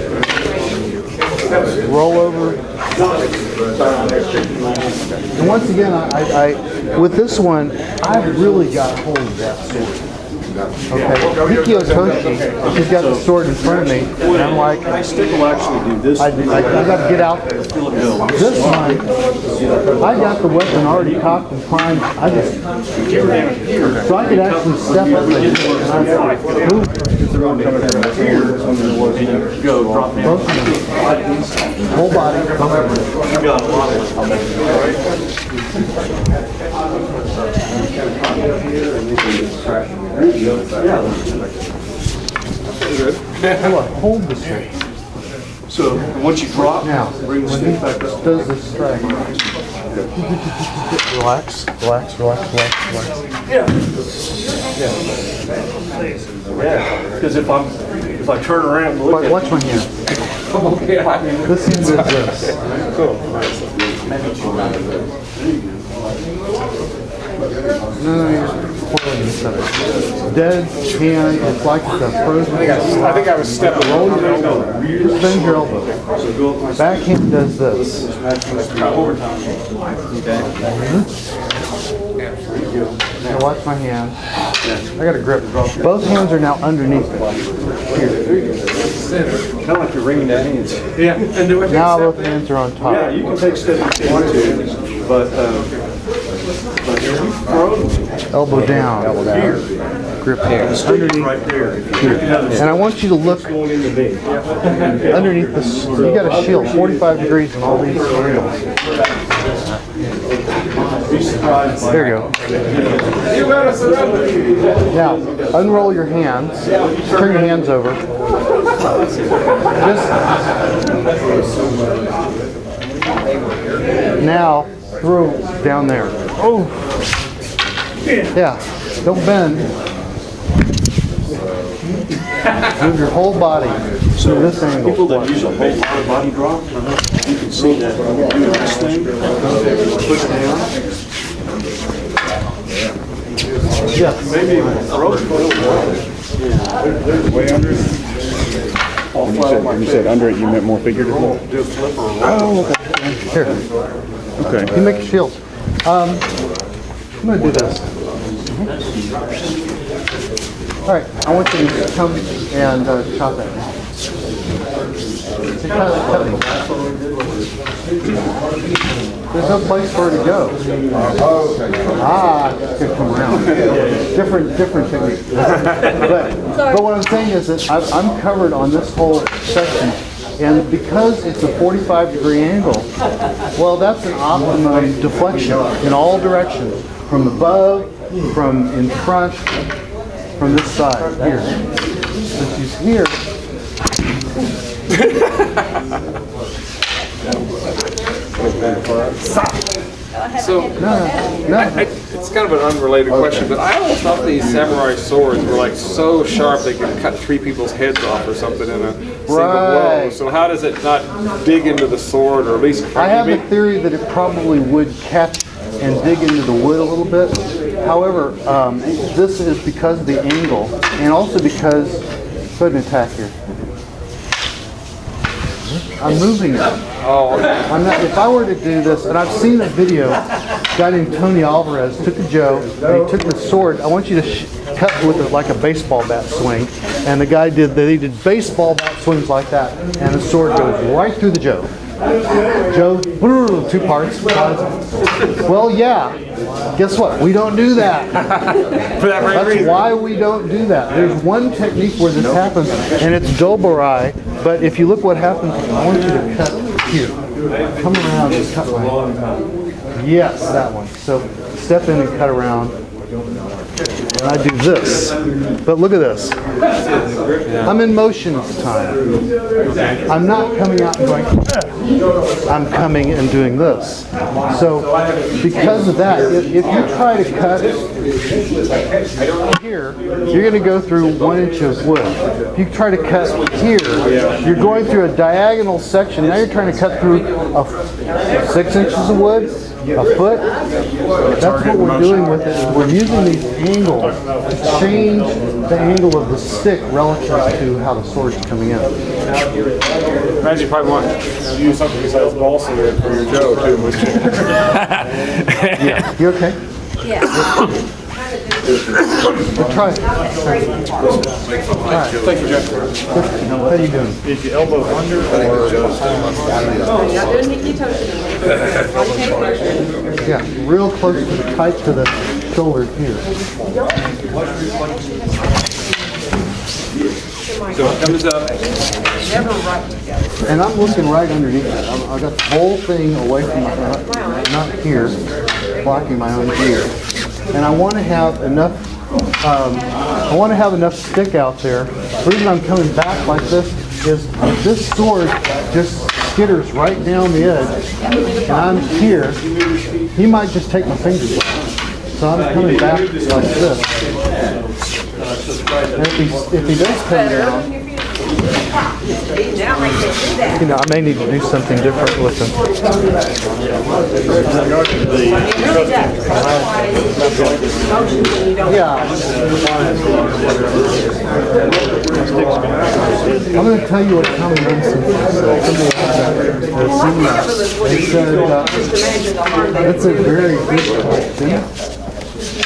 roll over. And once again, I with this one, I've really got hold of that sword. Okay, Mikio Toshi, she's got the sword in front of me, and I'm like, My stick will actually do this. I got to get out there. This one, I got the weapon already cocked and primed. So I could actually step up and move. Both hands. Whole body. Hold the stick. So once you drop, Now, bring the when stick he back up. does this strike, relax, relax, relax, relax, relax. Because if I turn around and look But at watch my hand. This hand does this. No, you're spoiling this of it. Dead hand, it's like it's a frozen. I think I was stepping Roll your elbow. Just bend your elbow. Backhand does this. Now watch my hand. I got a grip. Both hands are now underneath it. kind of like you're wringing that hands. Yeah. And do it. Now both hands are on top. Yeah, you can take steps if you want to, but if you throw Elbow down. here, Grip here. the stick is Underneath. right there. If you take another And I want you to look going into me. underneath this. You got a shield, 45 degrees in all these angles. There you go. Now, unroll your hands. Turn your hands over. Just now throw down there. Oh, yeah. Don't bend. Move your whole body to this angle. People that use a whole lot of body drop, you can see that do this thing, push down. Yes. Maybe even throw it. Way under. When you said under it, you meant more figuratively? Do a flip or a roll. Oh, okay. Here. Okay. You make a shield. I'm going to do this. All right, I want you to come and chop it. Cut me. There's no place for it to go. Ah, it's gonna come around. Different technique. But what I'm saying is that I'm covered on this whole section. And because it's a 45-degree angle, well, that's an optimum deflection in all directions. From above, from in front, from this side, here. Since he's here. So, No. it's kind of an unrelated question, but I always thought these samurai swords were like so sharp they could cut 3 people's heads off or something in a single blow. Right. So how does it not dig into the sword, or at least... I have a theory that it probably would catch and dig into the wood a little bit. However, this is because of the angle, and also because, go ahead and attack here. I'm moving it. Oh, okay. I'm not, if I were to do this, and I've seen a video, a guy named Tony Alvarez took a Joe, and he took the sword. I want you to cut with it like a baseball bat swing. And the guy did baseball bat swings like that, and the sword goes right through the Joe. Joe, 2 parts. Well, yeah. Guess what? We don't do that. For that very That's reason. why we don't do that. There's one technique where this happens, and it's doburai. But if you look what happens, I want you to cut here. Come around and cut right. Yes, that one. So step in and cut around. And I do this. But look at this. I'm in motion at the time. I'm not coming out and going, I'm coming and doing this. So because of that, if you try to cut here, you're going to go through 1 inch of wood. If you try to cut here, you're going through a diagonal section. Now you're trying to cut through 6 inches of wood, a foot. That's what we're doing with it. We're using these angles to change the angle of the stick relative to how the sword's coming in. Imagine you probably want to use something besides balsa wood for your Joe, too, wouldn't you? Yeah. You okay? Yeah. Try it. All right. Thank you, Jeff. How are you doing? Is your elbow under or? Yeah, real close to the tight to the shoulder here. So it comes up. And I'm looking right underneath it. I got the whole thing away from my, not here, blocking my own ear. And I want to have enough I want to have enough stick out there. The reason I'm coming back like this is if this sword just skitters right down the edge, and I'm here, he might just take my fingers off. So I'm coming back like this. And if he does come down, you know, I may need to do something different with him. Yeah. I'm going to tell you what Tommy Vincent said. He said, that's a very good question.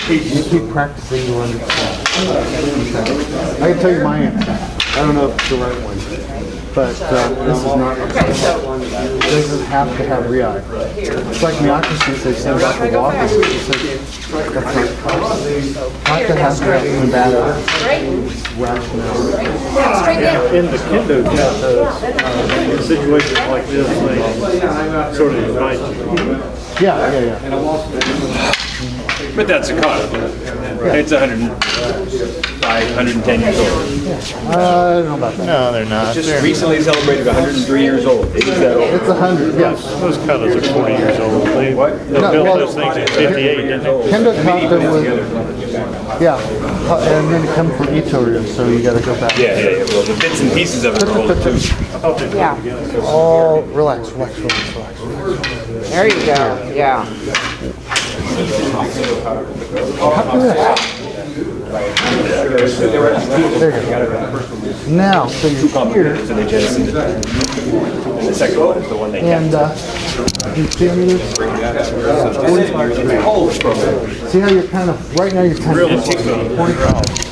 You keep practicing, you'll understand. I can tell you my answer. I don't know if it's the right one, but this is not. It doesn't have to have Riai. It's like Miyakoshi they said about the walkers. He said that's not to have combative rationale. In the kendo in situations like this, they sort of invite you. Yeah. But that's a kata. It's 105, 110 years old. I don't know about that. No, they're not. Just recently celebrated 103 years old. It's 100, yes. Those katas are 40 years old. They built those things in 58, didn't they? Kendo kata was, yeah, and then it comes from Ito, so you got to go back. Yeah. Well, the bits and pieces of it are old too. Yeah. Oh, relax. There you go. Yeah. There you go. Now, so you're here, So they jettisoned it. And the second one is the one they and continue. See how you're kind of, right now you're kind of 25.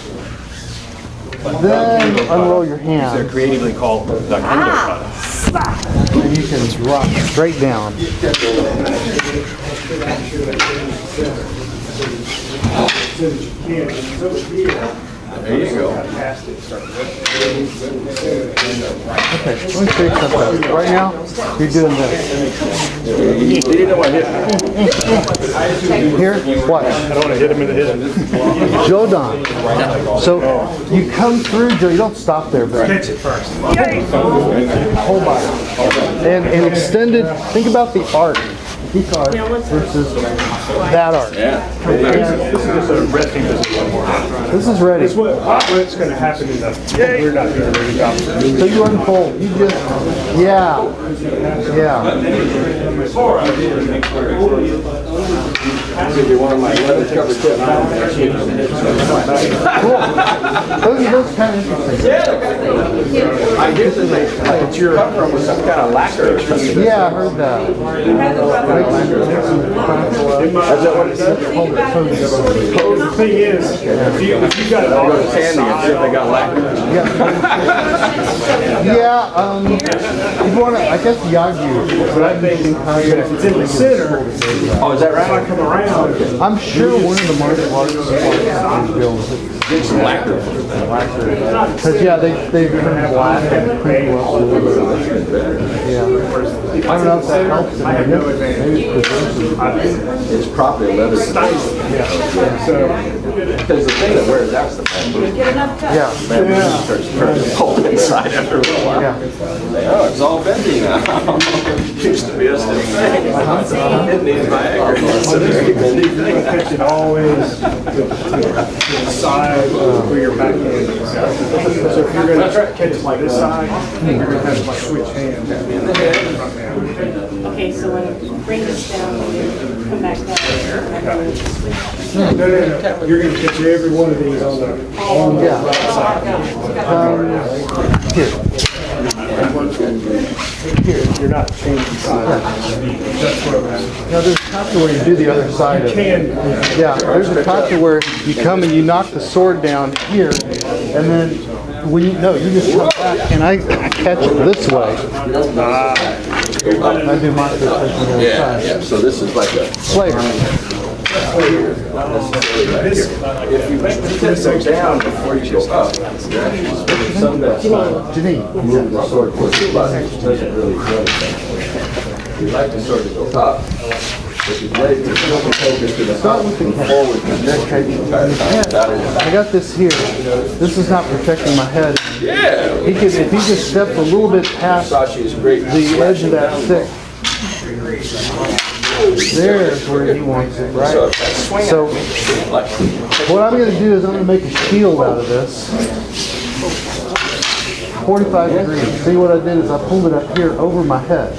Then unroll your They're hand, creatively called the kendo kata. and you can rock straight down. There you go. Okay, let me show you something. Right now, you're doing this. He didn't know I hit him. Here, watch. I don't want to hit him in the head. Jodan. So you come through, Joe. You don't stop there, but Catch it first. whole body and extended. Think about the arc. This arc versus that arc. Yeah. This is just a resting position. This is ready. What's going to happen in the... We're not doing a really job. So you unfold. You just, yeah. Cool. Those kind of interesting. I hear that it's your cover with some kind of lacquer or something. Yeah, I heard that. Is that what it does? The thing is, if you got it all Go to Sandy and see if they got lacquer. You want to, I guess Yagyu, but I think if it's in the center, Oh, is that if I right? come around, I'm sure one of the martial arts suppliers builds it. Get some lacquer. Because they turn black and print well. Yeah. I don't know if that helps. Maybe It's properly leather. Because the thing that wears out's the bamboo. yeah. Bamboo starts turning the whole inside after a little while. Yeah. Oh, it's all bendy now. Used to be a stiff thing. It needs Viagra. It's a very bendy thing. catch it always to the side where your back hand is. So if you're going to catch it like this side, you're going to have to switch hands. Okay, so when you bring this down, you come back down here. No. You're going to catch every one of these on the right side. Here. You're not changing sides. That's what I'm asking. Now there's a kata where you do the other side of it. Yeah, there's a kata where you come and you knock the sword down here, and then when you just come back and I catch it this way. I do my position on the other Yeah, side. so this is like a... Slayer. If you tip down before you go up, you're actually spending some of that time Janine. moving the sword towards the button, which doesn't really do anything. You like the sword to go up, If his leg is still focused to the Start with the move head. forward, I got this here. This is not protecting my head. yeah. He could, if he just stepped a little bit past Sachi is great. the edge of that stick, there's where he wants it, right? So what I'm going to do is I'm going to make a shield out of this. 45 degrees. See what I did is I pulled it up here over my head.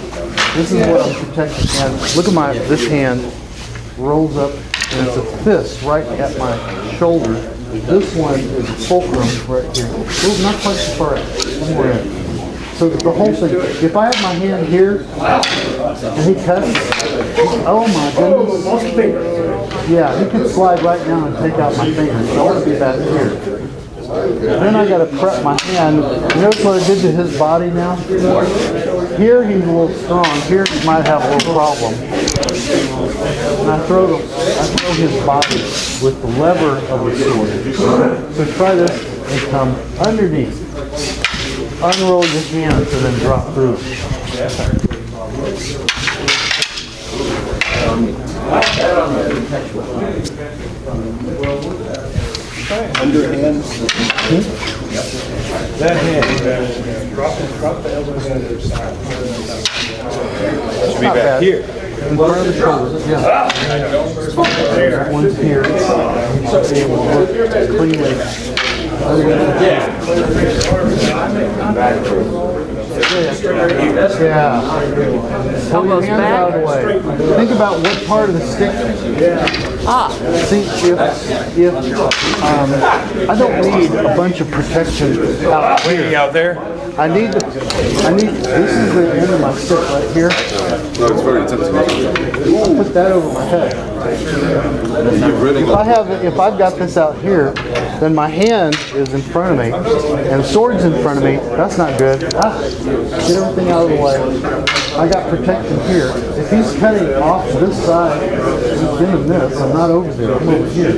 This is what I'm protecting. And look at this hand rolls up and it's a fist right at my shoulder. This one is fulcrum right here. Ooh, not quite so far out. Somewhere in. So the whole thing, if I have my hand here and he cuts, oh my goodness. Yeah, he could slide right down and take out my fingers. So I want to be back here. Then I got to prep my hand. You notice what I did to his body now? Here he's a little strong. Here he might have a little problem. And I throw his body with the lever of the sword. So try this and come underneath. Unroll your hands and then drop through. Underhand. That hand. Drop the elbows on the side. Should be back here. In front of the shoulders, yeah. One's here. You should be able to work cleanly. Yeah. Pull your hands out of the way. Think about what part of the stick. See, if I don't need a bunch of protection out here. Out there? I need, this is the end of my stick right here. No, it's very intense. I'll put that over my head. If I've got this out here, then my hand is in front of me, and the sword's in front of me. That's not good. Get everything out of the way. I got protection here. If he's cutting off this side, he's doing this. I'm not over there. I'm over here.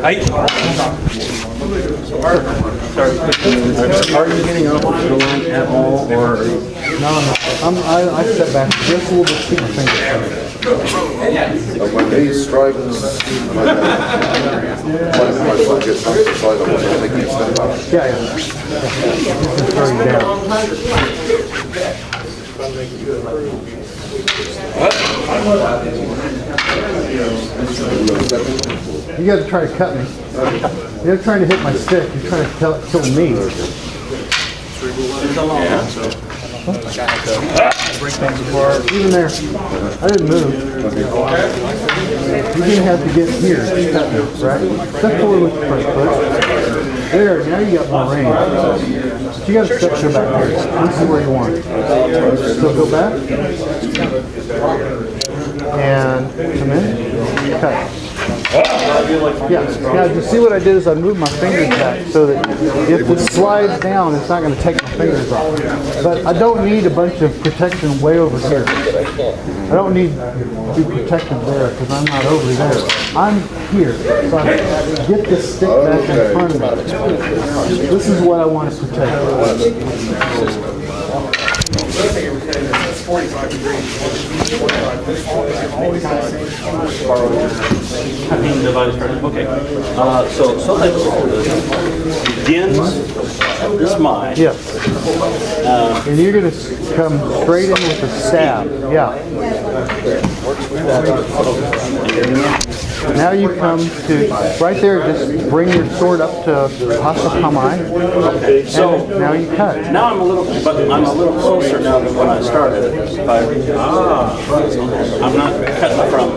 Are you getting up the line at all, or? No. I step back just a little bit. Keep my fingers. When he strikes, my foot gets on the side, I can't step out. Yeah. Just throw you down. You got to try to cut me. You're trying to hit my stick. You're trying to kill me. Break things apart. Even there, I didn't move. You didn't have to get here to cut me, right? Step forward with the front foot. There, now you got more range. But you got to step back here. This is where you want. So go back. And come in. Cut. Yeah. Now, you see what I did is I moved my fingers back so that if it slides down, it's not going to take my fingers off. But I don't need a bunch of protection way over here. I don't need to be protected there because I'm not over there. I'm here. So I get this stick back in front of me. This is what I want to protect. 45 degrees. Okay. So something begins at this mine. Yes. And you're going to come straight in with a stab. Yeah. Now you come to, right there, just bring your sword up to Hasa Kamai. So now you cut. Now I'm a little closer now than when I started. I'm not cutting from.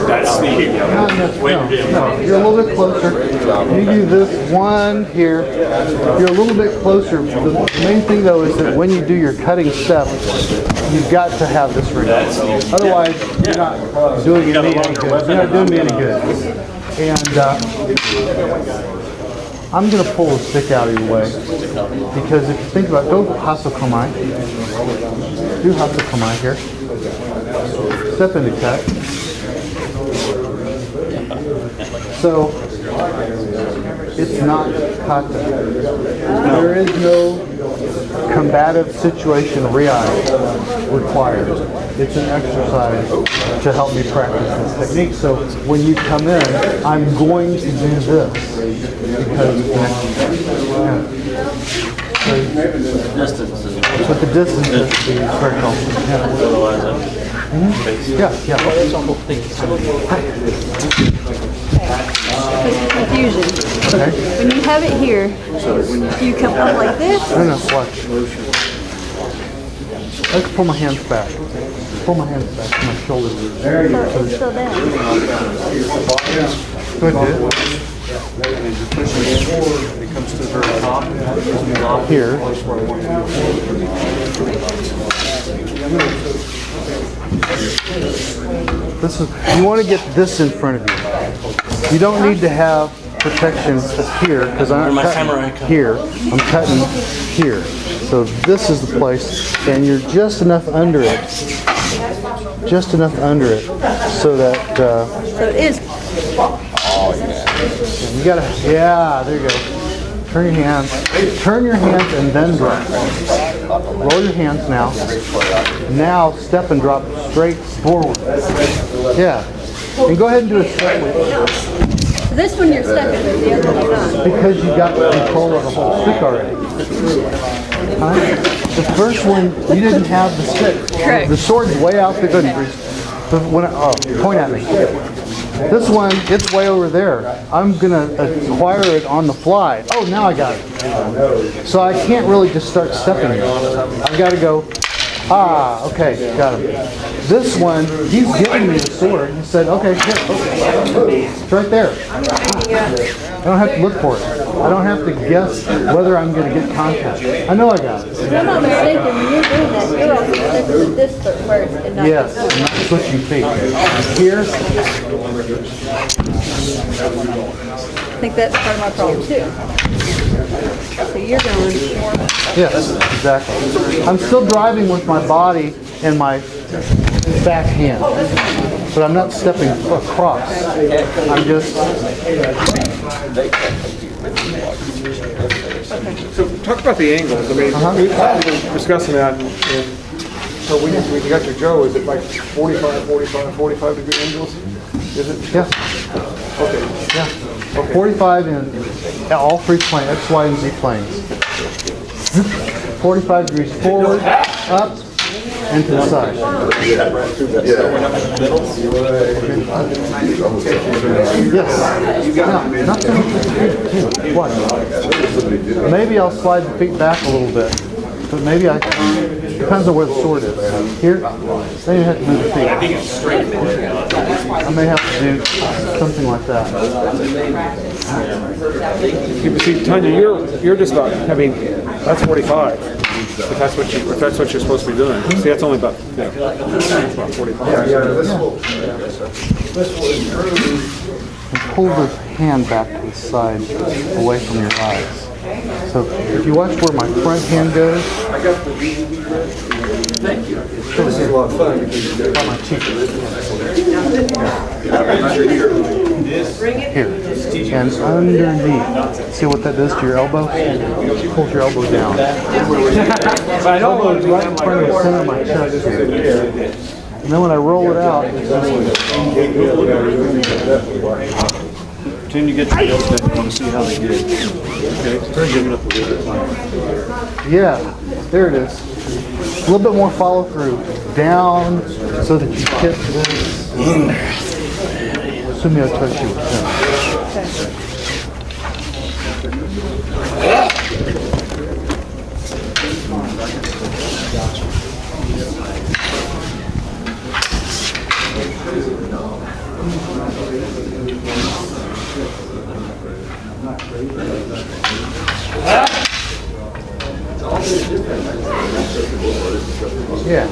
That's sneaky. No, you're a little bit closer. You do this one here. You're a little bit closer. The main thing though is that when you do your cutting step, you've got to have this ring. Otherwise, you're not doing me any good. You're not doing me any good. And I'm going to pull the stick out of your way because if you think about it, go Hasa Kamai. Do Hasa Kamai here. Step into cut. So it's not kata. There is no combative situation required. It's an exercise to help me practice this technique. So when you come in, I'm going to do this because it's an exercise. Distance is But the distance is very helpful. otherwise Yeah, yeah. Confusion. Okay. When you have it here, you come up like this. No, watch. Let's pull my hands back. Pull my hands back to my shoulders. So it's still down. Go ahead, do It comes to the very top. it. Here. This is, you want to get this in front of you. You don't need to have protection here because I'm cutting here. I'm cutting here. So this is the place, and you're just enough under it. Just enough under it so that So it is. you gotta, yeah, there you go. Turn your hands and then drop. Roll your hands now. Now step and drop straight forward. Yeah. And go ahead and do a step with it. This one you're stepping with, the other one you're not. Because you got control of the whole stick already. Huh? The first one, you didn't have the stick. Correct. The sword's way out there. Point at me. This one, it's way over there. I'm gonna acquire it on the fly. Oh, now I got it. So I can't really just start stepping it. I've got to go. Ah, okay, got him. This one, he's giving me the sword. He said, okay, here, it's right there. I don't have to look for it. I don't have to guess whether I'm going to get contact. I know I got it. If I'm not mistaken, when you're doing that, you're also stepping with this foot first and not Yes, this I'm not switching feet. Here, I think that's part of my problem too. So you're going. yes, exactly. I'm still driving with my body and my back hand, but I'm not stepping across. I'm just, So talk about the angles. I mean, we've been discussing that. And so when you got your Joe, is it like 45 degree angles? Is it? yeah, Okay. yeah. 45 in all three planes, X, Y, and Z planes. 45 degrees forward, up, and to the side. Yes. Now, not so much. What? Maybe I'll slide the feet back a little bit. But maybe depends on where the sword is. Here, then you have to move the feet. I may have to do something like that. You can see, Tanya, you're just about. I mean, that's 45. If that's what you're supposed to be doing. See, that's only about. Yeah, about 45. And pull the hand back to the side, away from your eyes. So if you watch where my front hand goes, This is a lot of fun because you on my cheek. Here. And underneath. See what that does to your elbow? Pulls your elbow down. My elbow is right in front of the center of my chest here. And then when I roll it out, it's just Tim, you get your nails done, you want to see how they did. Okay, turn it up a little bit. yeah, there it is. A little bit more follow through. Down so that you hit this. Assuming I touch you with yeah.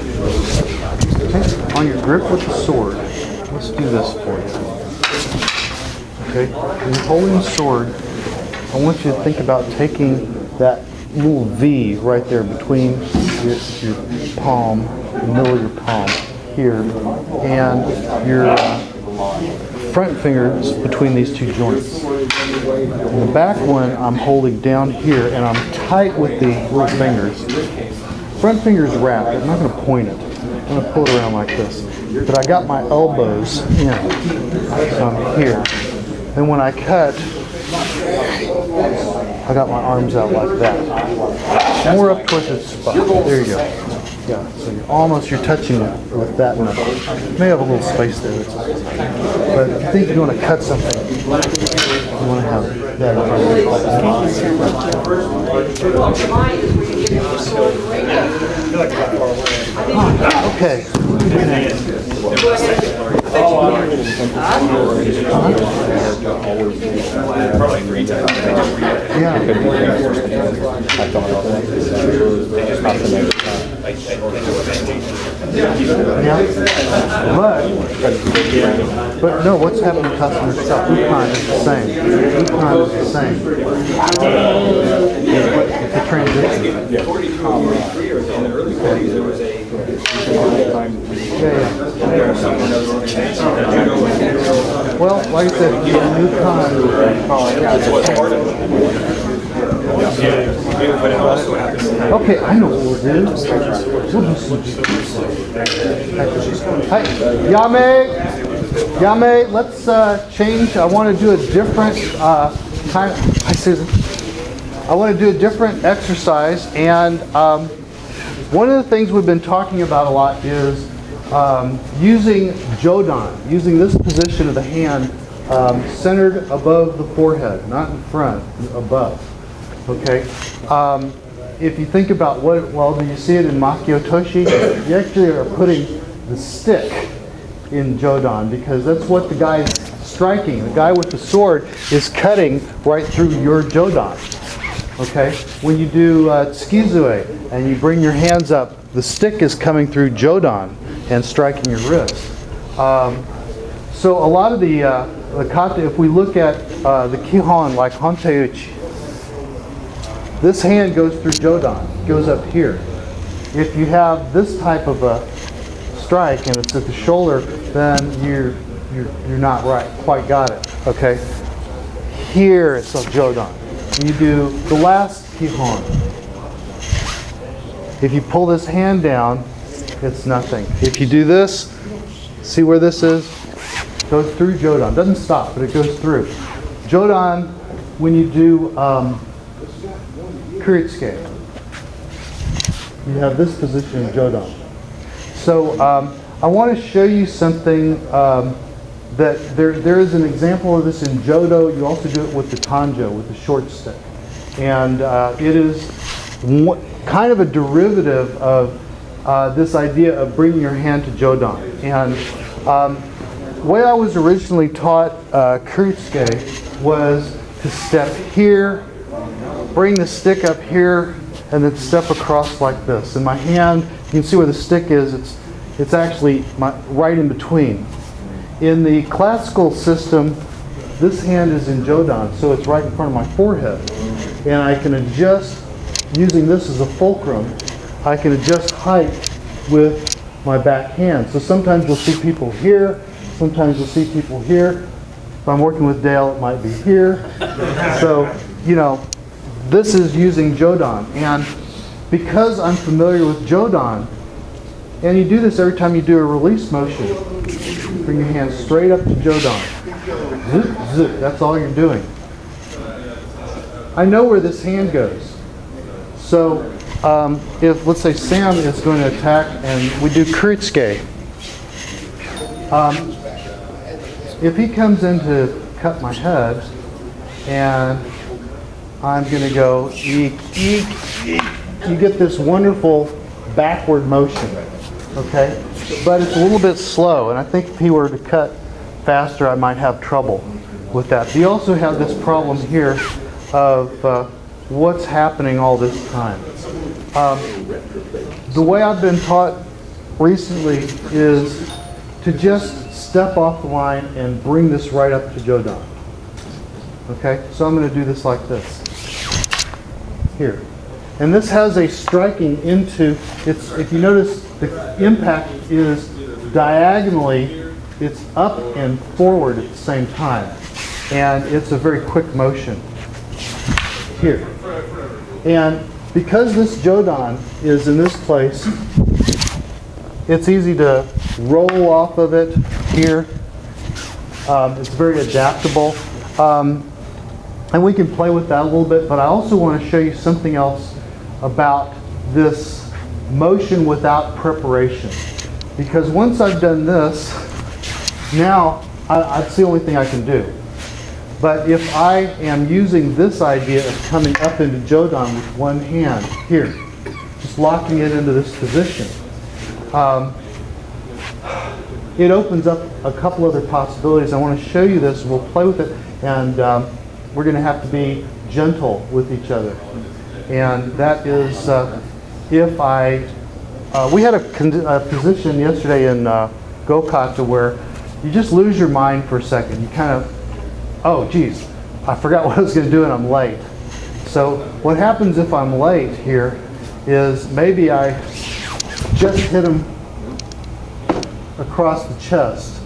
Okay. On your grip with the sword, let's do this for you. Okay. When you're holding the sword, I want you to think about taking that little V right there between your palm, the middle of your palm here, and your front fingers between these two joints. The back one I'm holding down here, and I'm tight with the little fingers. Front finger's wrapped. I'm not going to point it. I'm going to pull it around like this. But I got my elbows in. So I'm here. And when I cut, I got my arms out like that. More up towards the spot. There you go. Yeah, so you're touching it with that one. You may have a little space there. But if you think you want to cut something, you want to have that in front of you. Okay. But no, what's happening to customer stuff? Econ is the same. Econ is the same. It's a transition. Well, like I said, okay, I know what we'll do. We'll do some. Hi, Yame, let's change. I want to do a different kind. Hi, Susan. I want to do a different exercise, and one of the things we've been talking about a lot is using Jodo, using this position of the hand centered above the forehead, not in front, above. Okay. If you think about do you see it in Makiotoshi? You actually are putting the stick in Jodo because that's what the guy is striking. The guy with the sword is cutting right through your Jodo. Okay? When you do Tsukizue and you bring your hands up, the stick is coming through Jodo and striking your wrist. So a lot of the kata, if we look at the Kihon like Honteuchi, this hand goes through Jodo, goes up here. If you have this type of a strike and it's at the shoulder, then you're not quite got it. Okay. Here it's a Jodo. You do the last Kihon. If you pull this hand down, it's nothing. If you do this, see where this is? It goes through Jodo. It doesn't stop, but it goes through. Jodo, when you do Kuritsuke, you have this position in Jodo. So I want to show you something that there is an example of this in Jodo. You also do it with the Tanjo, with the short stick. And it is kind of a derivative of this idea of bringing your hand to Jodo. And the way I was originally taught Kuritsuke was to step here, bring the stick up here, and then step across like this. And my hand, you can see where the stick is, it's actually right in between. In the classical system, this hand is in Jodo, so it's right in front of my forehead. And I can adjust, using this as a fulcrum, I can adjust height with my back hand. So sometimes you'll see people here, sometimes you'll see people here. If I'm working with Dale, it might be here. So, this is using Jodo. And because I'm familiar with Jodo, and you do this every time you do a release motion, bring your hand straight up to Jodo. Zip, zip, that's all you're doing. I know where this hand goes. So if, let's say, Sam is going to attack and we do Kuritsuke, if he comes in to cut my head and I'm going to go eek, eek, eek, you get this wonderful backward motion, okay? But it's a little bit slow, and I think if he were to cut faster, I might have trouble with that. But you also have this problem here of what's happening all this time. The way I've been taught recently is to just step off the line and bring this right up to Jodo. Okay, so I'm going to do this like this. Here. And this has a striking into, if you notice, the impact is diagonally, it's up and forward at the same time. and it's a very quick motion here. And because this Jodo is in this place, it's easy to roll off of it here. It's very adaptable. And we can play with that a little bit, but I also want to show you something else about this motion without preparation. Because once I've done this, now that's the only thing I can do. But if I am using this idea of coming up into Jodo with one hand, here, just locking it into this position, it opens up a couple other possibilities. I want to show you this. We'll play with it, and we're going to have to be gentle with each other. And that is if I... we had a position yesterday in Go-Kata where you just lose your mind for a second. You kind of, oh geez, I forgot what I was going to do and I'm late. So what happens if I'm late here is maybe I just hit him across the chest.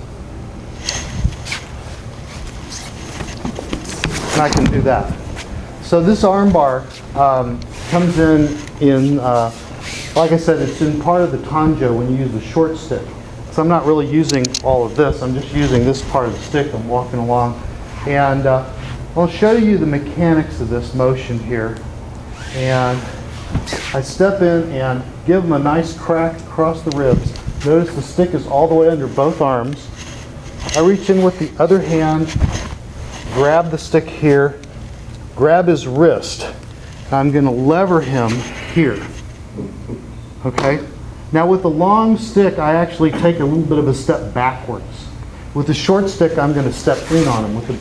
And I can do that. So this arm bar comes in like I said, it's in part of the tanjo when you use the short stick. So I'm not really using all of this. I'm just using this part of the stick. I'm walking along. And I'll show you the mechanics of this motion here. And I step in and give them a nice crack across the ribs. Notice the stick is all the way under both arms. I reach in with the other hand, grab the stick here, grab his wrist. And I'm going to lever him here. Okay? Now with the long stick, I actually take a little bit of a step backwards. With the short stick, I'm going to step in on him. With the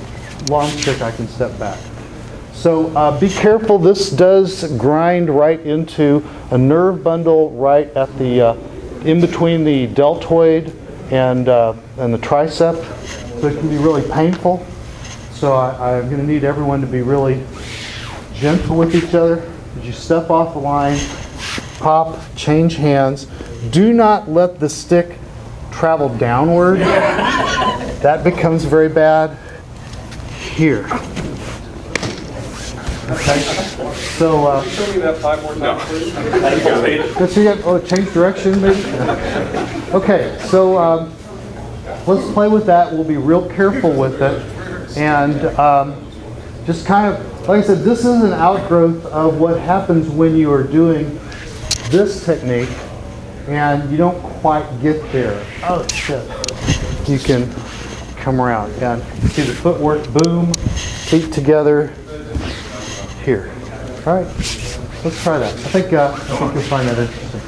long stick, I can step back. So be careful. This does grind right into a nerve bundle right at the in between the deltoid and the tricep. So it can be really painful. So I'm going to need everyone to be really gentle with each other. As you step off the line, pop, change hands. Do not let the stick travel downward. That becomes very bad. Here. Okay. So, Show me that 5 more times, please. let's see that. Oh, change direction, maybe? Okay, so let's play with that. We'll be real careful with it. And just kind of, like I said, this is an outgrowth of what happens when you are doing this technique and you don't quite get there. Oh shit. You can come around and see the footwork, boom, feet together, here. All right, let's try that. I think you'll find that interesting.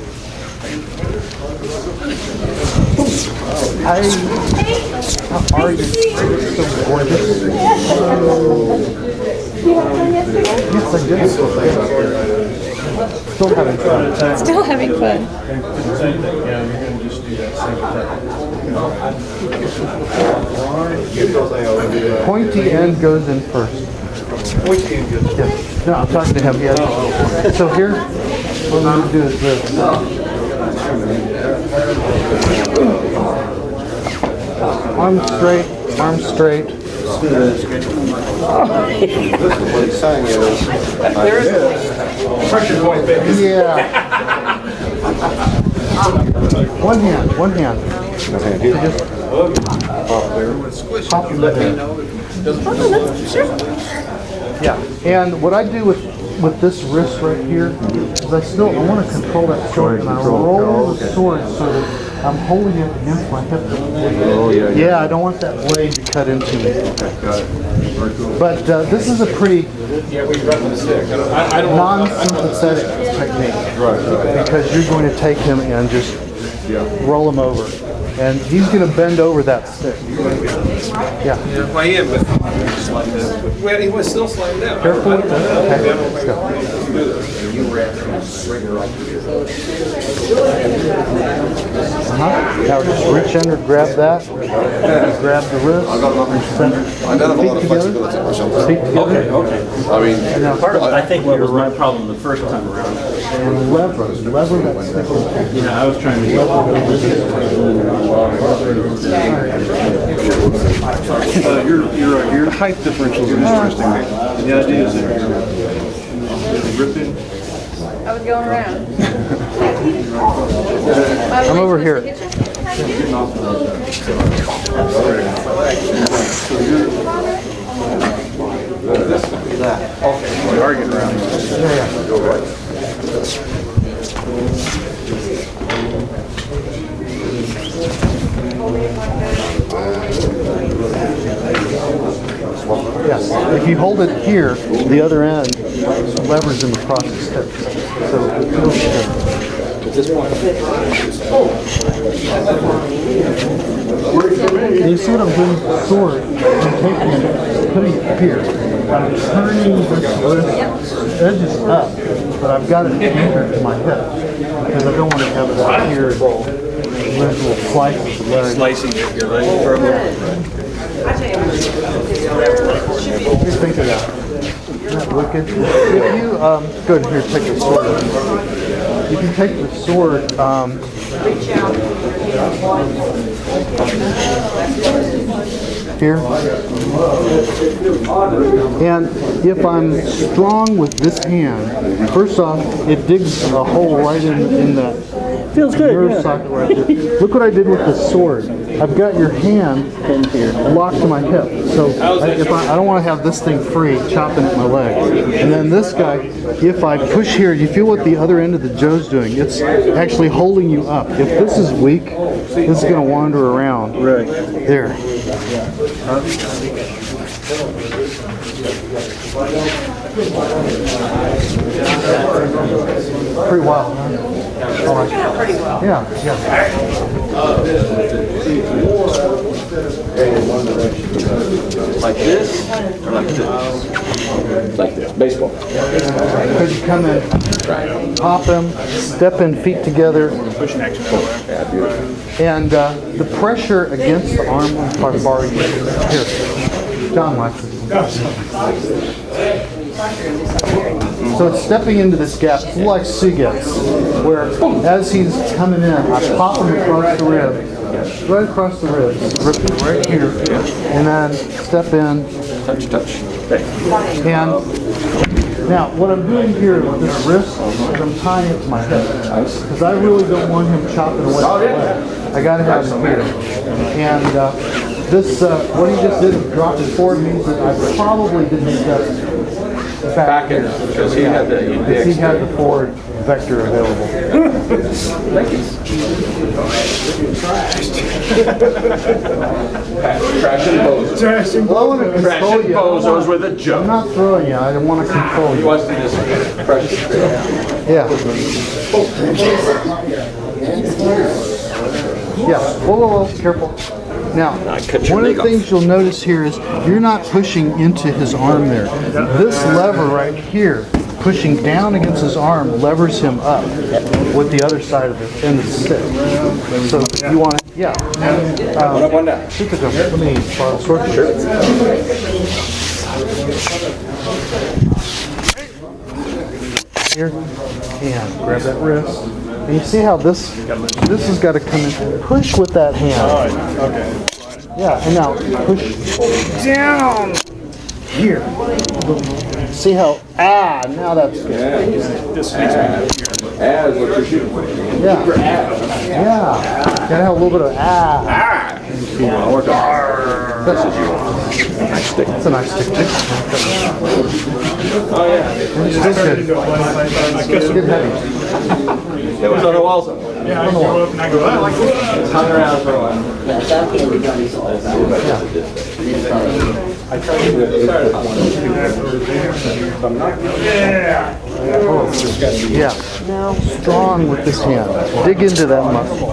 Hi, how are you? So gorgeous. Yes, I did. Still having fun. Still having fun. Pointy end goes in first. Yes. No, I'm talking to him. Yes. So here, what I'm going to do is this. Arm straight, arm straight. What he's saying is, Pressure point, baby. Yeah. One hand, one hand. So just pop him there. Yeah, and what I do with this wrist right here is I want to control that sword, and I roll the sword so that I'm holding it against my hip. oh yeah, Yeah, I don't want that blade to cut into me. But this is a pretty non-sympathetic technique because you're going to take him and just roll him over. And he's going to bend over that stick. Yeah. Well, I am, but well, he was still slammed down. Careful with that. Okay, let's go. Now just reach under, grab that, grab the wrist, I don't have a lot of flexibility myself. feet together, I mean, and now I think what was my problem the first time around. and lever that stick. You know, I was trying to. You're right here. The height differentials are interesting. The idea is that you're ripping. I was going around. I'm over here. We are getting around. Yes. If you hold it here, the other end levers in the process hips. So it feels good. And you see what I'm doing with the sword? I'm taking it, putting it here. I'm turning this edges up, but I've got it anchored to my hip because I don't want to have it out here and little slices of leg. Slicing your leg for a What do you think of that? Isn't that wicked? If you, good, here, take the sword. If you take the sword, here, and if I'm strong with this hand, first off, it digs a hole right in that Feels good, nerve yeah. socket right there. Look what I did with the sword. I've got your hand locked to my hip. So I don't want to have this thing free, chopping at my leg. And then this guy, if I push here, you feel what the other end of the Joe's doing. It's actually holding you up. If this is weak, this is going to wander around. Right. There. Pretty wild, huh? All right. Pretty well. Yeah, yeah. Like this or like this? Like this. Baseball. Because you come in, pop them, step in feet together, and the pressure against the arm by bar here. John likes it. So it's stepping into this gap, it's like Sigets, where as he's coming in, I pop him across the rib, right across the ribs, rip it right here, and then step in. Touch, touch. And now, what I'm doing here with this wrist is I'm tying it to my hip, because I really don't want him chopping away my leg. I got to have him here. And this, what he just did of dropping forward means that I probably didn't step back here. Because he had the Because he had the forward vector available. Trash and pose. Well, I want to Trash control and you. posers with a I'm joke. not throwing you. I want to control He you. wants to just press. Yeah. Yeah. Whoa, whoa, whoa. Careful. Now, one of the things you'll notice here is you're not pushing into his arm there. This lever right here, pushing down against his arm, levers him up with the other side of the end of the stick. So you want to, yeah. One down. Let me borrow the sword. Sure. Here, and grab that wrist. And you see how this has got to come in. Push with that hand. Okay. Yeah, and now push down here. See how, now that's good. This makes me As what you're shooting for. Yeah. Yeah. Gotta have a little bit of That's a nice stick. Oh yeah. It's good. It's good heavy. It was on the walls. Yeah, I go up and I go, I like this. It's hung around for a while. Yeah. Yeah. Strong with this hand. Dig into that muscle.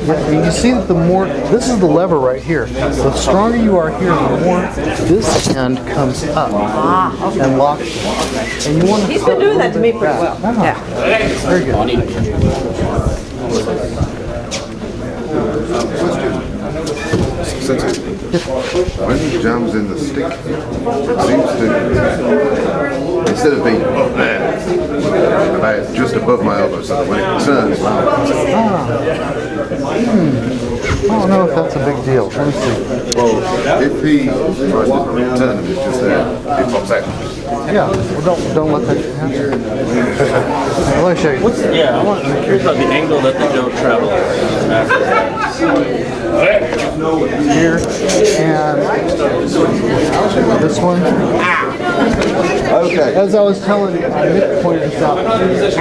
Yeah, and you see that the more, this is the lever right here. The stronger you are here, the more this hand comes up and locks you. And you want to He's been doing that to me pretty well. Yeah. Very good. When he jams in the stick, it seems to, instead of being about just above my elbow, so when it turns, don't know if that's a big deal. Let me see. Well, if he tries to turn him, it's just there. It pops out. Yeah, well, don't let that happen. Let me show you. Yeah, I'm curious about the angle that the Jodo traveled Here and this one. Okay. As I was telling you, Nick pointed this out. Is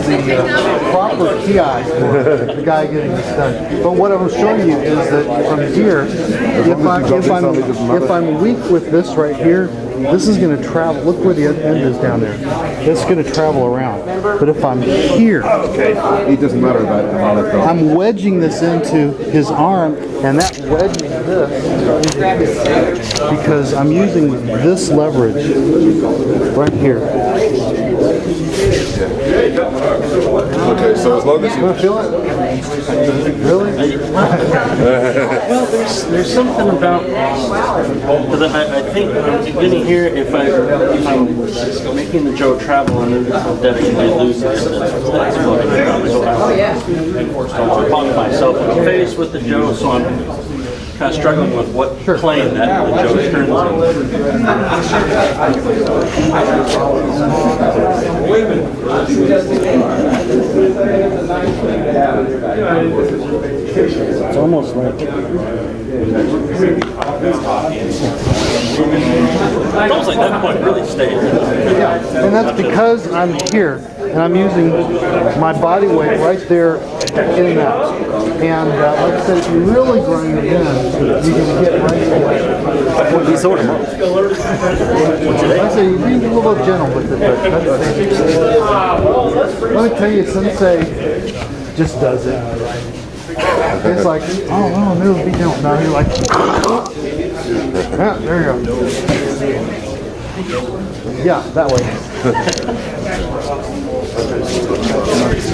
the proper PI for the guy getting this done. But what I was showing you is that from here, if I'm weak with this right here, this is going to travel. Look where the end is down there. It's going to travel around. But if I'm here, It doesn't matter about the how they've I'm wedging this into his arm, and that wedges this because I'm using this leverage right here. Okay, so as long as You want to feel it? Really? Well, there's something about, because I think I'm beginning here, if I'm making the Jodo travel and then definitely lose it, so I'm popping myself in the face with the Jodo, so I'm kind of struggling with what plane that the Jodo turns It's almost like It's almost like that point really stays. yeah, and that's because I'm here and I'm using my body weight right there in that. And like I said, if you really grind it in, you can get right to it. He's sort of Like I say, you be a little gentle with it, but let me tell you, Sensei just does it. It's like, oh, no, be gentle. Now you're like, yeah, there you go. Yeah, that way.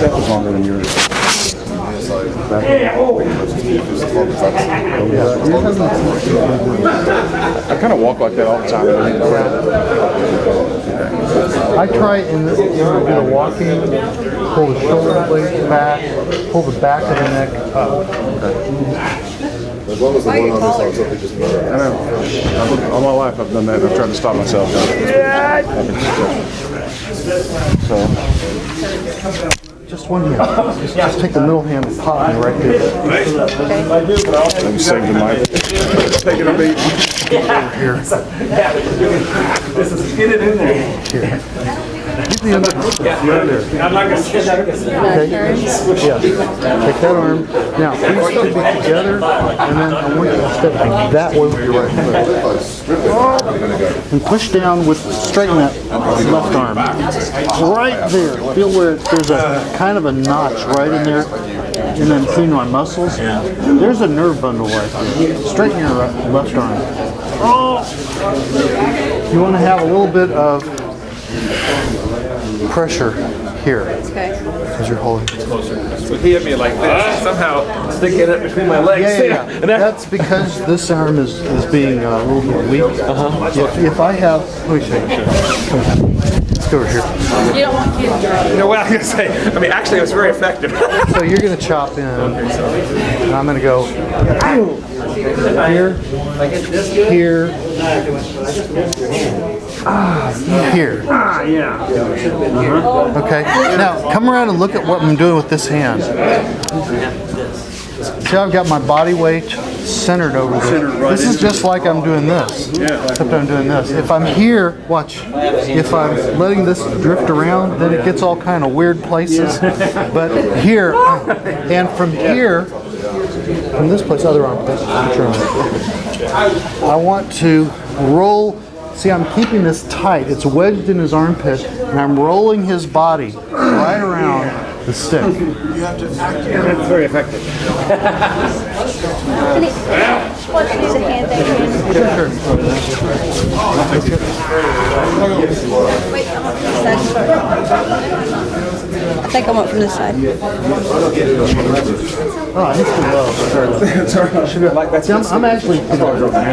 That was longer than yours. I kind of walk like that all the time. I try in the walking, pull the shoulder blades back, pull the back of the neck up. As long as the one on this side something just matter. I know. All my life I've done that. I've tried to stop myself. Just one hand. Just take the middle hand and pop me right there. Maybe save the mic. Taking a beat. Here. Get it in there. Here. Get the other there. I'm not going to say that. Okay. Yeah. Take that arm. Now, these two be together, and then I want you to step that way with your right foot. And push down with, straighten that left arm. Right there. Feel where there's a kind of a notch right in there, and then between my muscles. There's a nerve bundle right there. Straighten your left arm. You want to have a little bit of pressure here. Okay. As you're holding. So he hit me like this, somehow sticking it between my legs. Yeah. That's because this arm is being a little bit weak. If I have, let me show you. Let's go over here. You don't want kids You know what I was going to say? I mean, actually, it was very effective. So you're going to chop in, and I'm going to go here, here, here. Okay. Now come around and look at what I'm doing with this hand. See how I've got my body weight centered over there. This is just like I'm doing this, except I'm doing this. If I'm here, watch. If I'm letting this drift around, then it gets all kind of weird places. But here, and from here, from this place, other arm, I want to roll. See, I'm keeping this tight. It's wedged in his armpit, and I'm rolling his body right around the stick. You have to act. That's very effective. Want to use a hand there? Sure. Wait, I'm going to use that. think I went from this side. Oh, I hit too low. See, I'm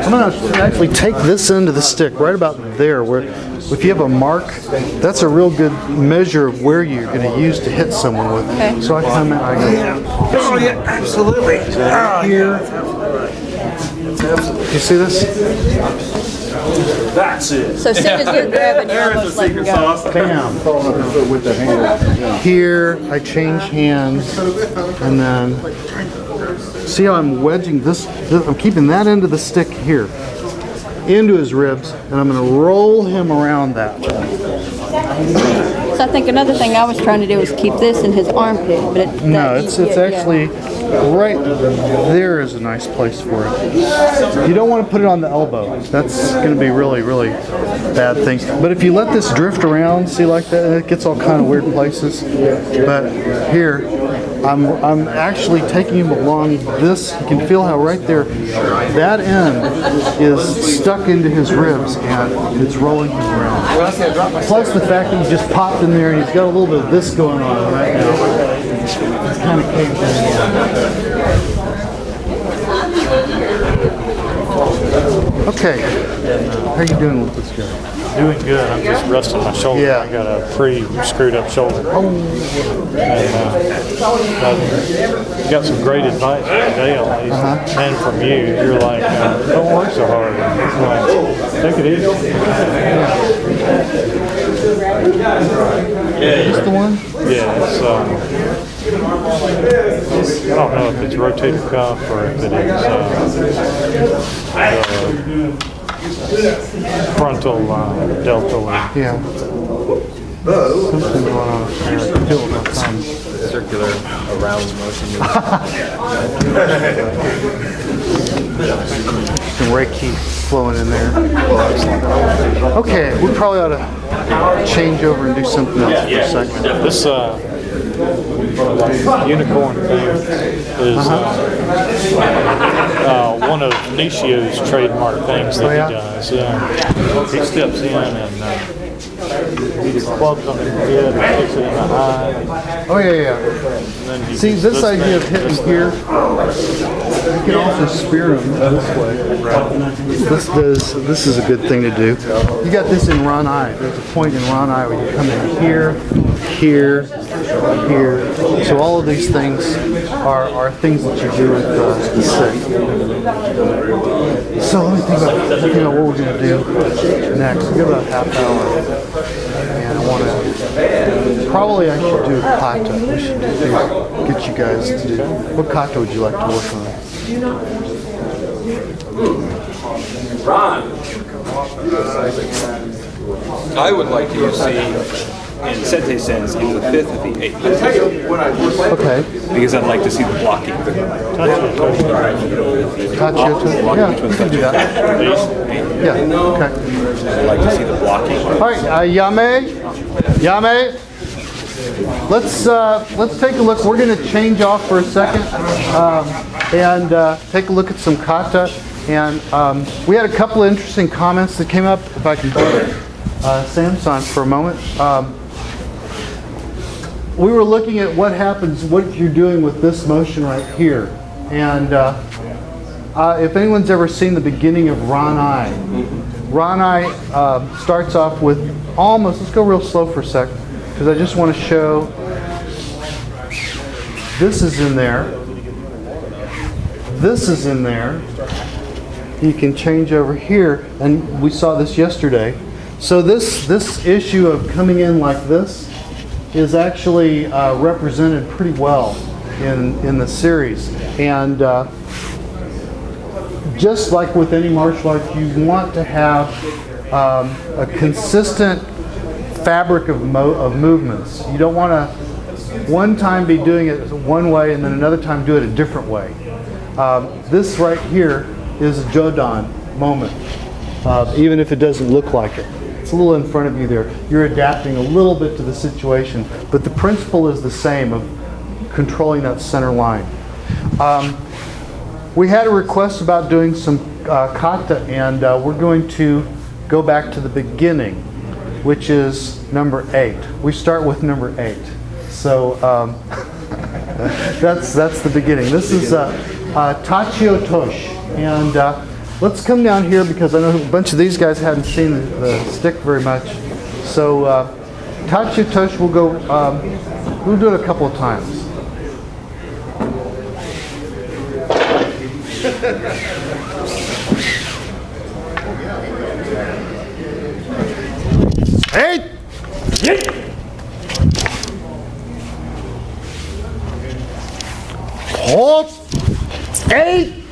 gonna actually take this end of the stick right about there, where if you have a mark, that's a real good measure of where you're going to use to hit someone with. Okay. So I come in, I go. Oh yeah, absolutely. Here. You see this? That's it. So as soon as you're grabbing, you're There's the almost letting secret go. sauce. Bam. With the hand. Here, I change hands, and then see how I'm wedging this? I'm keeping that end of the stick here into his ribs, and I'm going to roll him around that way. So I think another thing I was trying to do was keep this in his armpit, but it, No, it's actually right there is a nice place for it. You don't want to put it on the elbow. That's going to be really, really bad thing. But if you let this drift around, see like that, it gets all kind of weird places. But here, I'm actually taking him along this. You can feel how right there, that end is stuck into his ribs and it's rolling him around. Plus the fact that he just popped in there and he's got a little bit of this going on right now. It's kind of caved in. Okay, how you doing with this guy? Doing good. I'm just resting my shoulder. Yeah. I got a pretty screwed up shoulder. And got some great advice from Dale and from you. You're like, don't work so hard. Like, take it easy. Is this the one? Yeah, it's, I don't know if it's rotator cuff or if it is frontal delta. Yeah. Something going on there. I can feel it with my thumb. Circular aroused motion. Some Reiki flowing in there. Okay, we probably ought to change over and do something else for a second. This unicorn thing is one of Nishio's trademark things that he does. Yeah, he steps in and he just clubs on the head and kicks it in the eye. Oh yeah. See, this idea of hitting here, you can also spear him this way. This is a good thing to do. You got this in Ranai. There's a point in Ranai where you come in here, here, here. So all of these things are things that you do with the stick. So let me think about what we're going to do next. We got about a half hour. And I want to, probably I should do a kata. We should get you guys to do. What kata would you like to work on? Ron. I would like you to see in Sente Sense either the 5th or the 8th. Okay. Because I'd like to see the blocking. Tachi-Oto? Yeah, we can do that. Yeah, okay. I'd like to see the blocking. All right, Yame. Let's take a look. We're going to change off for a second and take a look at some kata. And we had a couple of interesting comments that came up. If I can go to Samson for a moment. We were looking at what happens, what you're doing with this motion right here. And if anyone's ever seen the beginning of Ranai, Ranai starts off with almost, let's go real slow for a sec, because I just want to show, this is in there, this is in there, you can change over here, and we saw this yesterday. So this issue of coming in like this is actually represented pretty well in the series. And just like with any martial art, you want to have a consistent fabric of movements. You don't want to one time be doing it one way and then another time do it a different way. This right here is a Jodan moment, even if it doesn't look like it. It's a little in front of you there. You're adapting a little bit to the situation, but the principle is the same of controlling that center line. We had a request about doing some kata, and we're going to go back to the beginning, which is number 8. We start with number 8. So that's the beginning. This is Tachio Tosh. And let's come down here because I know a bunch of these guys hadn't seen the stick very much. So Tachio Tosh will go, we'll do it a couple of times. Hey! Hold! Hey!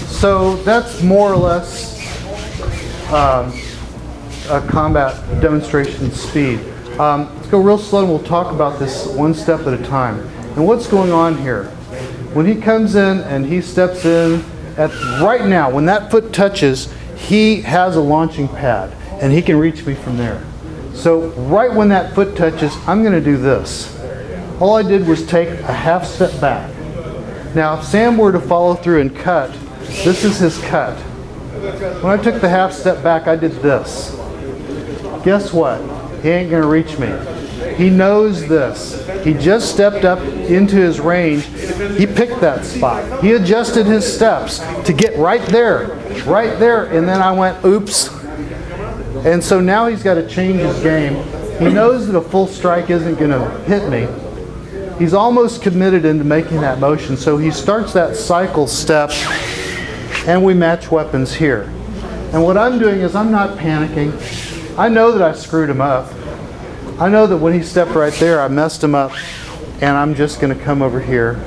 So that's more or less a combat demonstration speed. Let's go real slow and we'll talk about this one step at a time. And what's going on here? When he comes in and he steps in, right now, when that foot touches, he has a launching pad and he can reach me from there. So right when that foot touches, I'm going to do this. All I did was take a half step back. Now if Sam were to follow through and cut, this is his cut. When I took the half step back, I did this. Guess what? He ain't going to reach me. He knows this. He just stepped up into his range. He picked that spot. He adjusted his steps to get right there, and then I went, oops. And so now he's got to change his game. He knows that a full strike isn't going to hit me. He's almost committed into making that motion, so he starts that cycle step, and we match weapons here. And what I'm doing is I'm not panicking. I know that I screwed him up. I know that when he stepped right there, I messed him up, and I'm just going to come over here.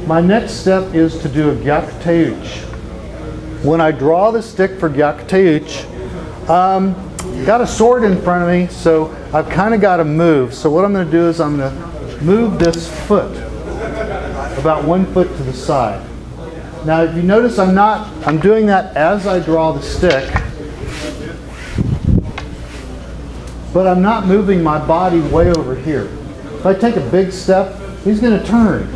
My next step is to do a gyakuteuchi. When I draw the stick for gyakuteuchi, got a sword in front of me, so I've kind of got to move. So what I'm going to do is I'm going to move this foot about 1 foot to the side. Now if you notice I'm doing that as I draw the stick, but I'm not moving my body way over here. If I take a big step, he's going to turn.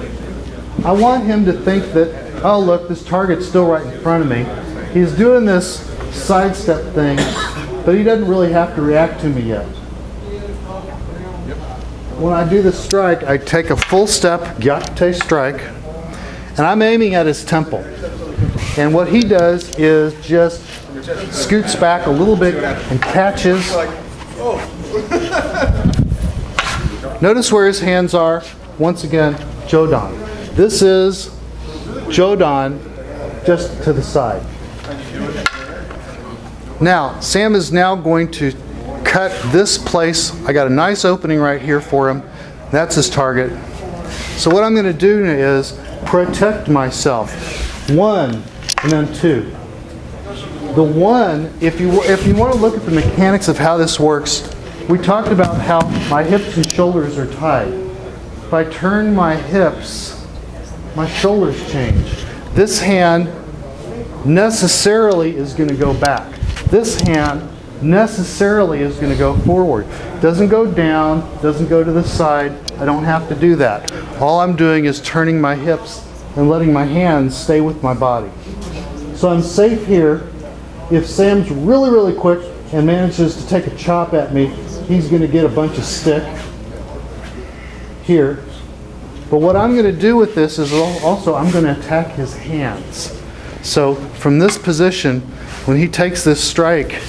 I want him to think that, oh look, this target's still right in front of me. He's doing this sidestep thing, but he doesn't really have to react to me yet. When I do the strike, I take a full step, gyakute strike, and I'm aiming at his temple. And what he does is just scoots back a little bit and catches. Notice where his hands are. Once again, Jodon. This is Jodon just to the side. Now, Sam is now going to cut this place. I got a nice opening right here for him. That's his target. So what I'm going to do is protect myself. 1 and then 2. The 1, if you want to look at the mechanics of how this works, we talked about how my hips and shoulders are tied. If I turn my hips, my shoulders change. This hand necessarily is going to go back. This hand necessarily is going to go forward. Doesn't go down, doesn't go to the side. I don't have to do that. All I'm doing is turning my hips and letting my hands stay with my body. So I'm safe here. If Sam's really, really quick and manages to take a chop at me, he's going to get a bunch of stick here. But what I'm going to do with this is also I'm going to attack his hands. So from this position, when he takes this strike,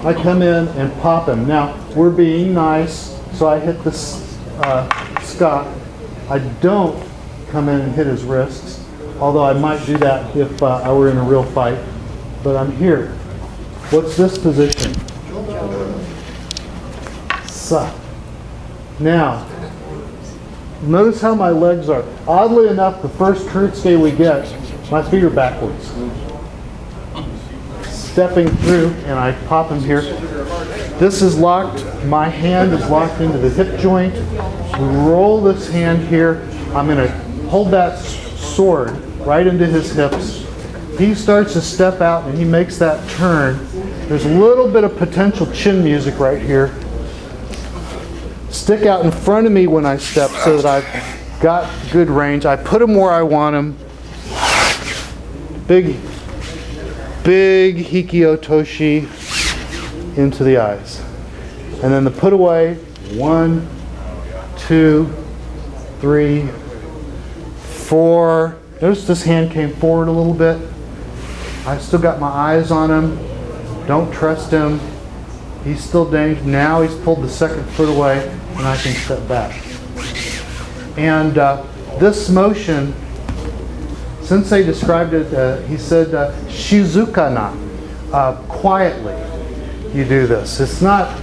I come in and pop him. Now, we're being nice, so I hit the Scott. I don't come in and hit his wrists, although I might do that if I were in a real fight. But I'm here. What's this position? Sa. Now, notice how my legs are. Oddly enough, the first Kurtsuke we get, my feet are backwards. Stepping through, and I pop him here. This is locked. My hand is locked into the hip joint. We roll this hand here. I'm going to hold that sword right into his hips. He starts to step out and he makes that turn. There's a little bit of potential chin music right here. stick out in front of me when I step so that I've got good range. I put them where I want them. Big hiki-otoshi into the eyes. And then the put away, 1, 2, 3, 4. Notice this hand came forward a little bit. I still got my eyes on him. Don't trust him. He's still dangerous. Now he's pulled the second foot away and I can step back. And this motion, Sensei described it, he said, shizukana, quietly you do this. It's not,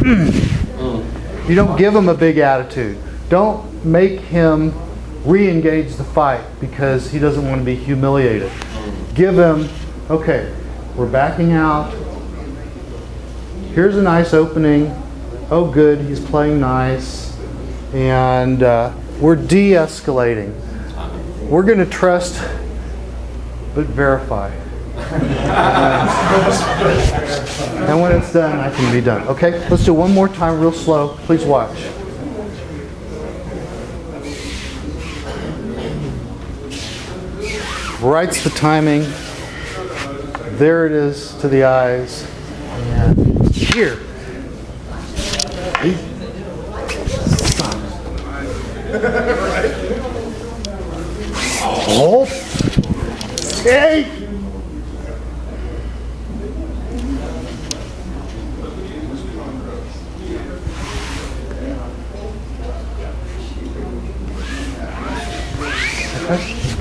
you don't give him a big attitude. Don't make him re-engage the fight because he doesn't want to be humiliated. Give him, okay, we're backing out. Here's a nice opening. Oh good, he's playing nice. And we're de-escalating. We're going to trust, but verify. And when it's done, I can be done. Okay, let's do one more time real slow. Please watch. Right's the timing. There it is to the eyes. And here. Hold. Hey.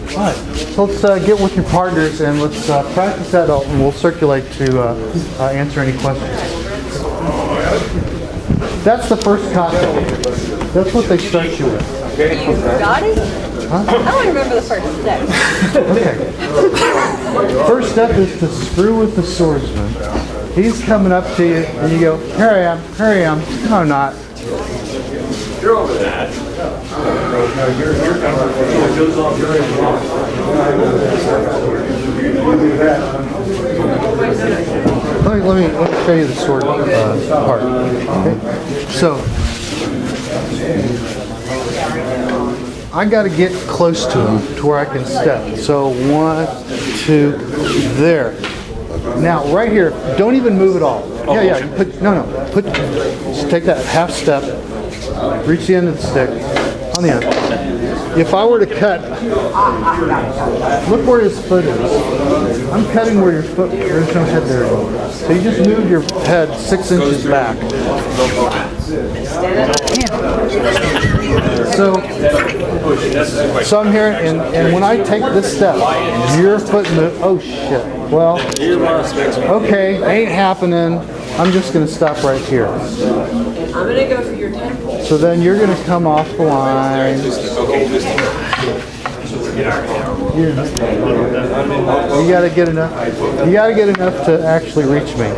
All right, so let's get with your partners and let's practice that out, and we'll circulate to answer any questions. That's the first cocktail. That's what they start you with. You got it? Huh? I don't remember the first step. Okay. First step is to screw with the swordsman. He's coming up to you, and you go, here I am, here I am. No, not. You're over that. Let me show you the sword part. Okay? So, I got to get close to him to where I can step. So 1, 2, there. Now right here, don't even move at all. Yeah. You put just take that half step, reach the end of the stick on the end. If I were to cut, look where his foot is. I'm cutting where your foot. There's no head there anymore. So you just move your head 6 inches back. So I'm here, and when I take this step, your foot moves. Oh shit. Well, okay, ain't happening. I'm just going to stop right here. I'm going to go for your temple. So then you're going to come off the line. You got to get enough. You got to get enough to actually reach me.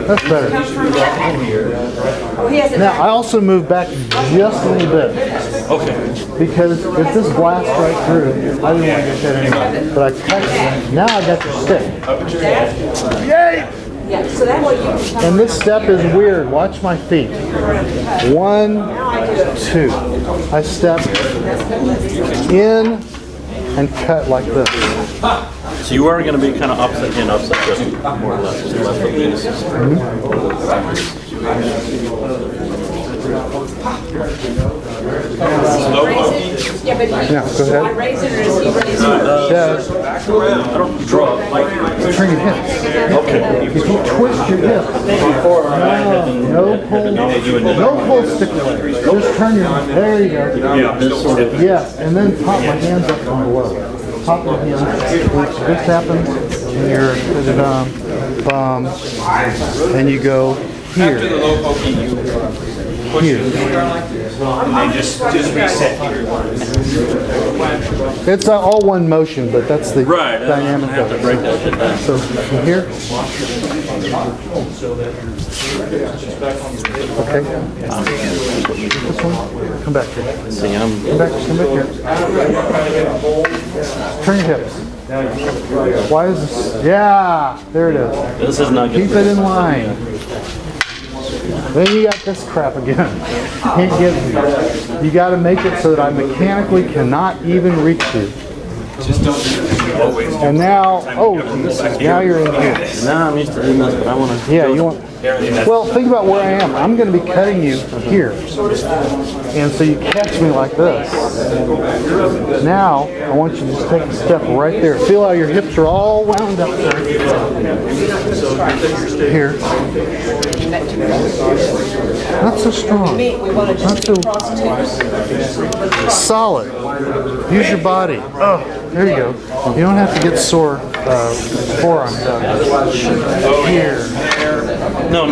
That's better. Now I also move back just a little bit. Okay. Because if this blasts right through, I didn't want to get hit anyway. But I cut it. Now I got your stick. Yay! Yeah, so that way you can come. And this step is weird. Watch my feet. 1, 2. I step in and cut like this. So you are going to be kind of upside in, upside just more or less. Yeah, but Yeah, go ahead. I raise it or does he raise it? Yes. I don't draw like Turn your hips. okay. If you twist your hips, no pull, stick away. Just turn your, there you go. Yes, and then pop my hands up from below. Pop my hands, which this happens, and you're, and you go here. Here. And they just reset here. It's all one motion, but that's the dynamic of it. Break that shit down. So from here. Okay. This one. Come back here. See, Come back here. Turn your hips. Why is this? Yeah, there it is. This is not good. Keep it in line. Then you got this crap again. Can't get me. You got to make it so that I mechanically cannot even reach you. And now, oh, now you're in here. Now I'm used to doing this, but I want to. Yeah, you want. Well, think about where I am. I'm going to be cutting you here. And so you catch me like this. Now, I want you to just take a step right there. Feel how your hips are all wound up there. Here. Not so strong. Not so solid. Use your body. Oh, there you go. You don't have to get sore forearm done. Here. No.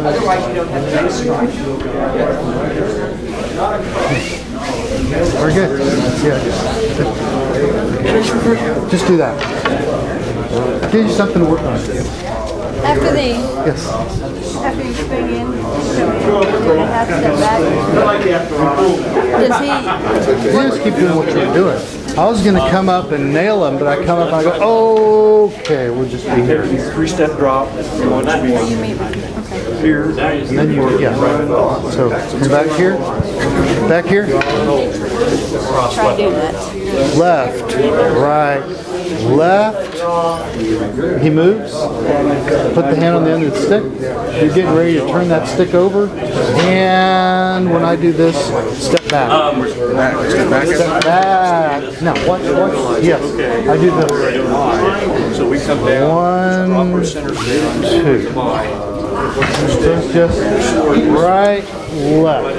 Otherwise, you don't have the nice strike. Very good. Yeah. Just do that. Give you something to work on. After the, Yes. after you spring in, half step back. Does he? You just keep doing what you're doing. I was going to come up and nail him, but I come up and I go, okay, we'll just be here. 3-step drop. You want to be here. And then you, yeah. So, you're back here. Back here. Try doing that. Left, right, left. He moves. Put the hand on the end of the stick. You're getting ready to turn that stick over. And when I do this, step back. Step back. Now, watch. Yes, I do this. So we come down. 1, 2. Just right, left.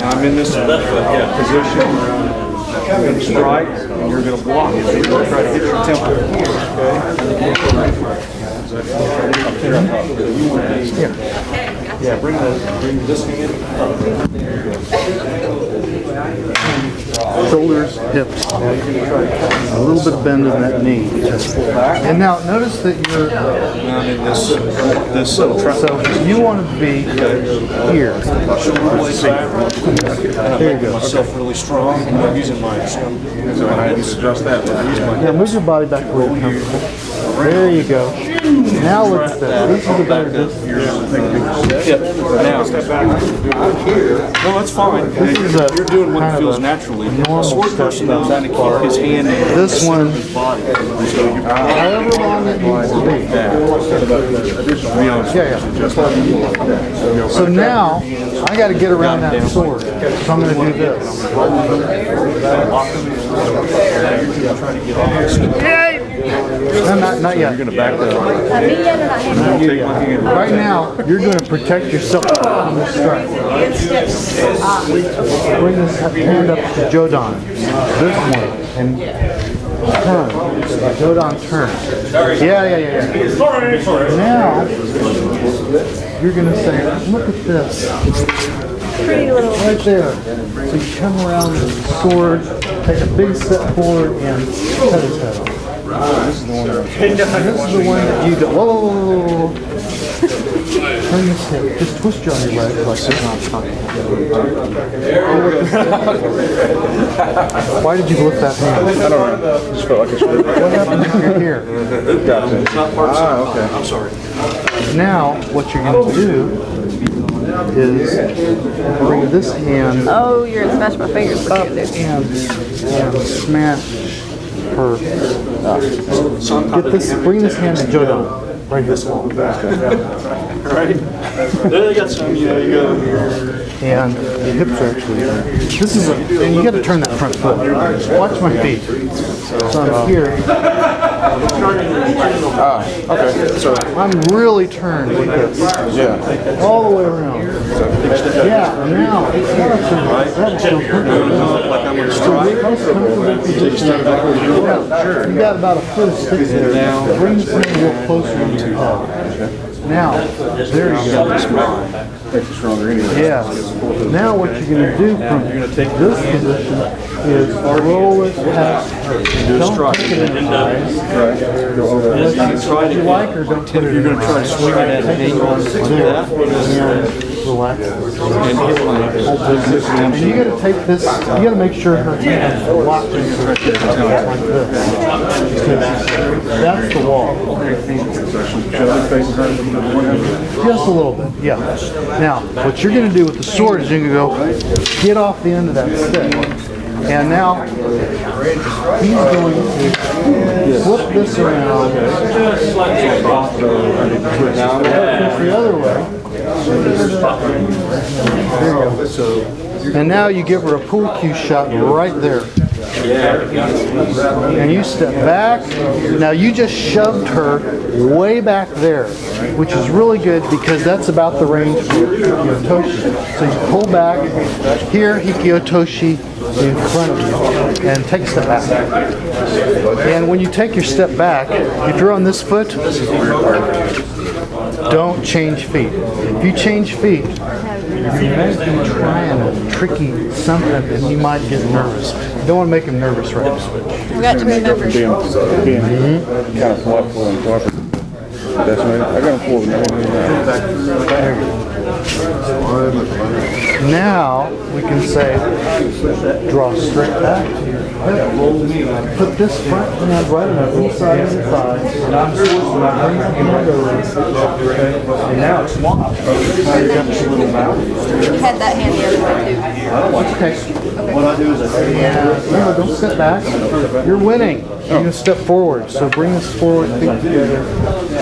I'm in this position. I'm going to strike, and you're going to block it. You're going to try to hit your temple. Okay? Yeah, bring this hand Shoulders, hips. A little bit of bend in that knee. And now notice that you're down in this so you want to be here. There you go. myself really strong. I'm using my stomach. So I need to adjust that. But I use my Yeah, move your body back where you're comfortable. There you go. Now look at this. This is a better distance. Now step back. No, that's fine. This is You're doing what kind of feels a naturally. A normal sword step person knows how to keep his hand in This one, his body. So you're however long it needs to be. Yeah. So now, I got to get around that sword. So I'm going to do this. No, not yet. going to back that up. Me yet or not him? Right now, you're going to protect yourself from the strike. Bring this hand up to Jodo. This one. And turn. Jodo turn. Yeah. Now, you're going to say, look at this. Pretty little. Right there. So you come around the sword, take a big step forward, and cut his head off. This is the one that you go. Whoa. Turn this hip. Just twist you on your leg like this. Why did you lift that hand? I don't know. Just felt like it's What happened if you're here? okay. I'm sorry. Now, what you're going to do is bring this hand Oh, you're gonna smash my fingers. up and smash her up. Get this, bring this hand to Jodo. Right this one. Right? There they got some, you go. And the hips are actually, this is and you got to turn that front foot. Watch my feet. So I'm here. Okay. So, I'm really turned with this. yeah. All the way around. Yeah, and now that's so perfect. Like I'm going to strike. You got about a foot of stick there. Bring this in a little closer to your head. Now, there you go. Makes it stronger anyway. Yes. Now what you're going to do from this position is roll it past her. Don't take it in the eyes. Right. Go over that. If you like her, don't put it in You're going to try to swing it at an angle like that. and relax. And you got to take this, you got to make sure her hands are locked into her hips like this. That's the wall. Just a little bit, yeah. Now, what you're going to do with the sword is you're going to go get off the end of that stick. And now, he's going to flip this around. Now, the other way. There you go. And now you give her a pool cue shot right there. And you step back. Now you just shoved her way back there, which is really good because that's about the range for Hikiotoshi. So you pull back. Here, Hikiotoshi in front of you. And take a step back. And when you take your step back, if you're on this foot, don't change feet. If you change feet, you might be trying a tricky something and he might get nervous. You don't want to make him nervous right now. We got to remember. Being kind of thoughtful and cooperative. That's right. I got him forward. Now we can say, draw straight back to your hip. Put this front hand right on the inside of the thigh. And I'm forcing my hand over. And now it's locked. You got this little mouth. You had that hand the other way too. Okay. What I do is I say, no, don't step back. You're winning. You're going to step forward. So bring this forward, feet together,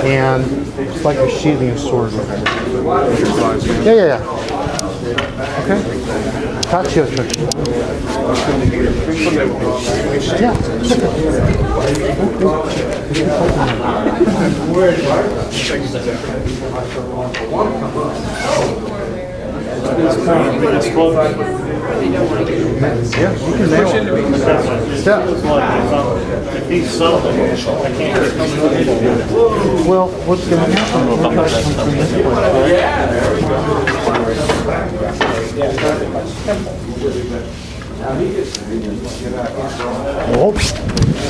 and it's like you're sheathing a sword. Yeah. Okay. Tachio touch. Yeah. Yeah, you can nail it. Step. If he's subtle, I can't. Well, what's going to happen? We'll try to come from this place.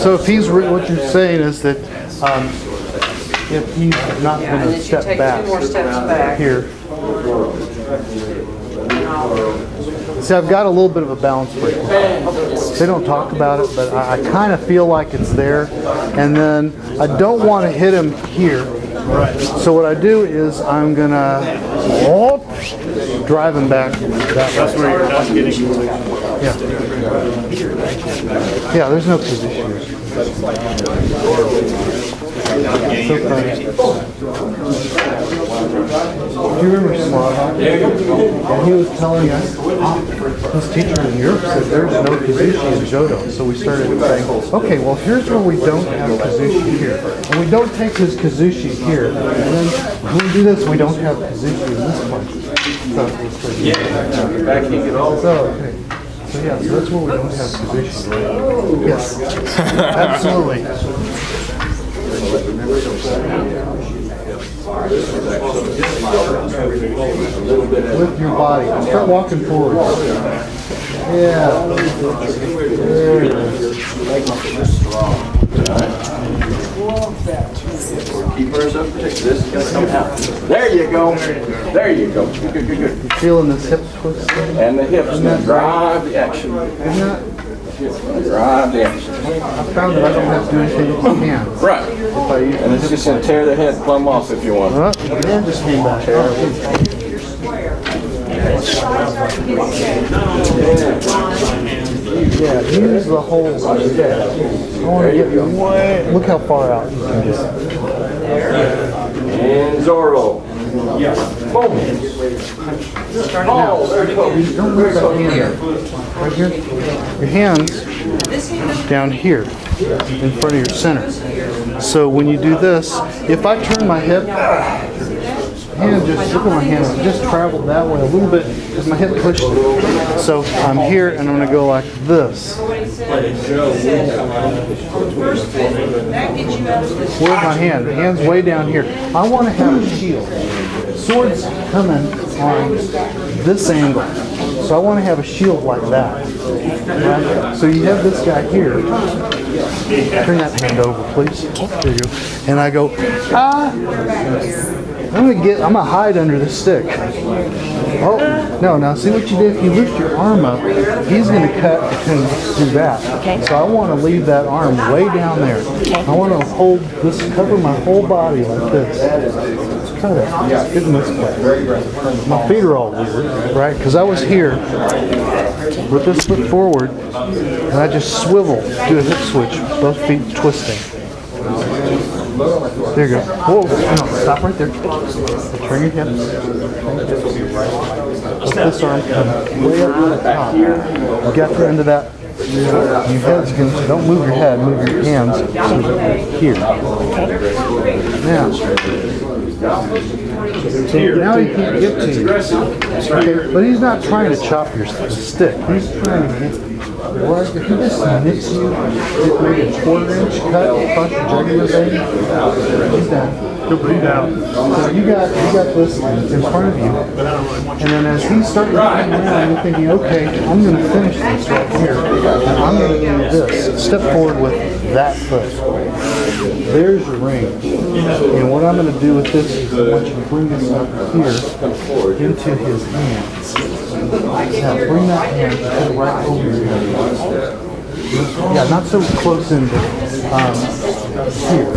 So if he's, what you're saying is that if he's not going to step back, 2 more steps back. Here. See, I've got a little bit of a balance break. They don't talk about it, but I kind of feel like it's there. And then I don't want to hit him here. So what I do is I'm going to drive him back that way. That's where you're not getting. Yeah, there's no position. So funny. Do you remember Slava? And he was telling us, his teacher in Europe said there's no Kazushi in Jodo. So we started saying, okay, well here's where we don't have Kazushi here. And we don't take his Kazushi here. And then when we do this, we don't have Kazushi in this place. So yeah, so that's where we don't have Kazushi. Yes, absolutely. Lift your body. Start walking forward. Yeah. There it is. Keep hers up. This is going to come out. There you go. There you go. Good. You feeling this hip twist? And the hips now drive the action. Isn't that? Drive the action. I found that I don't have to do anything with my hands. Right. If I use And it's just going to tear the head plumb off if you want. the hand just came back. Yeah, use the whole. I want to get you way. Look how far out you can get. And Zorro. Boom. Now, don't move that hand right here. Your hands down here in front of your center. So when you do this, if I turn my hip, hand just look at my hand. It just traveled that way a little bit because my hip pushed it. So I'm here and I'm going to go like this. Where's my hand? The hand's way down here. I want to have a shield. Sword's coming on this angle. So I want to have a shield like that. Right? So you have this guy here. Turn that hand over, please. There you go. And I go, I'm gonna hide under the stick. Oh, no, now see what you did? If you lift your arm up, he's gonna cut and do that. Okay. So I wanna leave that arm way down there. Okay. I wanna hold this, cover my whole body like this. Try to get in this place. My feet are all weird, right? Because I was here with this foot forward, and I just swivel, do a hip switch, both feet twisting. There you go. Whoa, no, stop right there. Turn your hips. Let this arm come way up to the top. You got the end of that. Your head's gonna, don't move your head, move your hands here. Now he can't get to you. Okay, but he's not trying to chop your stick. He's trying to get right. If he just nicks you, maybe a 1/4 inch cut across your jugular vein, he's done. He'll bleed out. So you got this in front of you, and then as he's starting to come around, you're thinking, okay, I'm going to finish this right here, and I'm going to do this. Step forward with that foot. There's your range. And what I'm going to do with this is I want you to bring this up here into his hands. Now bring that hand right over your head. Yeah, not so close in, but here.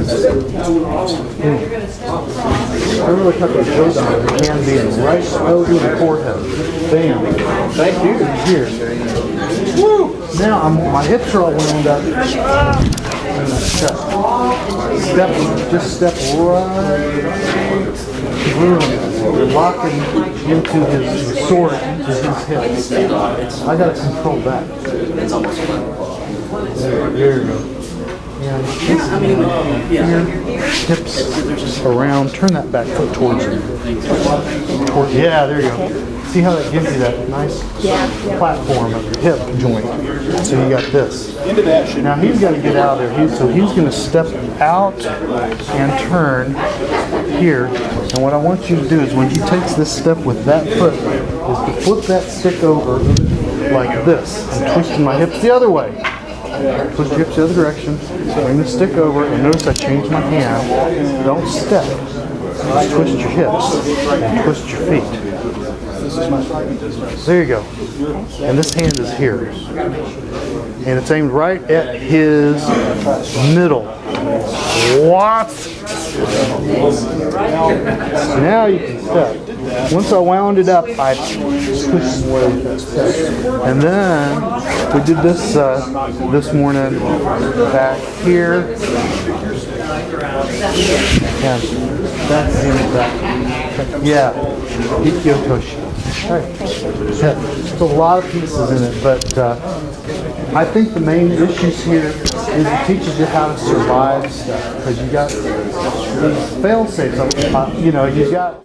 I really cut the Jodo, the hand being right over the forehead. Bam. Thank you. Here. Woo! Now my hips are all wound up. And step right through him. You're locking into his sword, into his hips. I gotta control that. There you go. And here, hips around, turn that back foot towards you. Yeah, there you go. See how that gives you that nice platform of your hip joint. So you got this. Now he's got to get out of there. So he's going to step out and turn here. And what I want you to do is when he takes this step with that foot, is to flip that stick over like this. I'm twisting my hips the other way. Twist your hips the other direction. Bring the stick over, and notice I changed my hand. Don't step. Just twist your hips and twist your feet. There you go. And this hand is here. And it's aimed right at his middle. What? Now you can step. Once I wound it up, I twisted away that step. And then we did this this morning back here. And that's him back. Yeah. Ikyotoshi. Right. There's a lot of pieces in it, but I think the main issues here is it teaches you how to survive stuff, because you got these fail-safes. You know, you got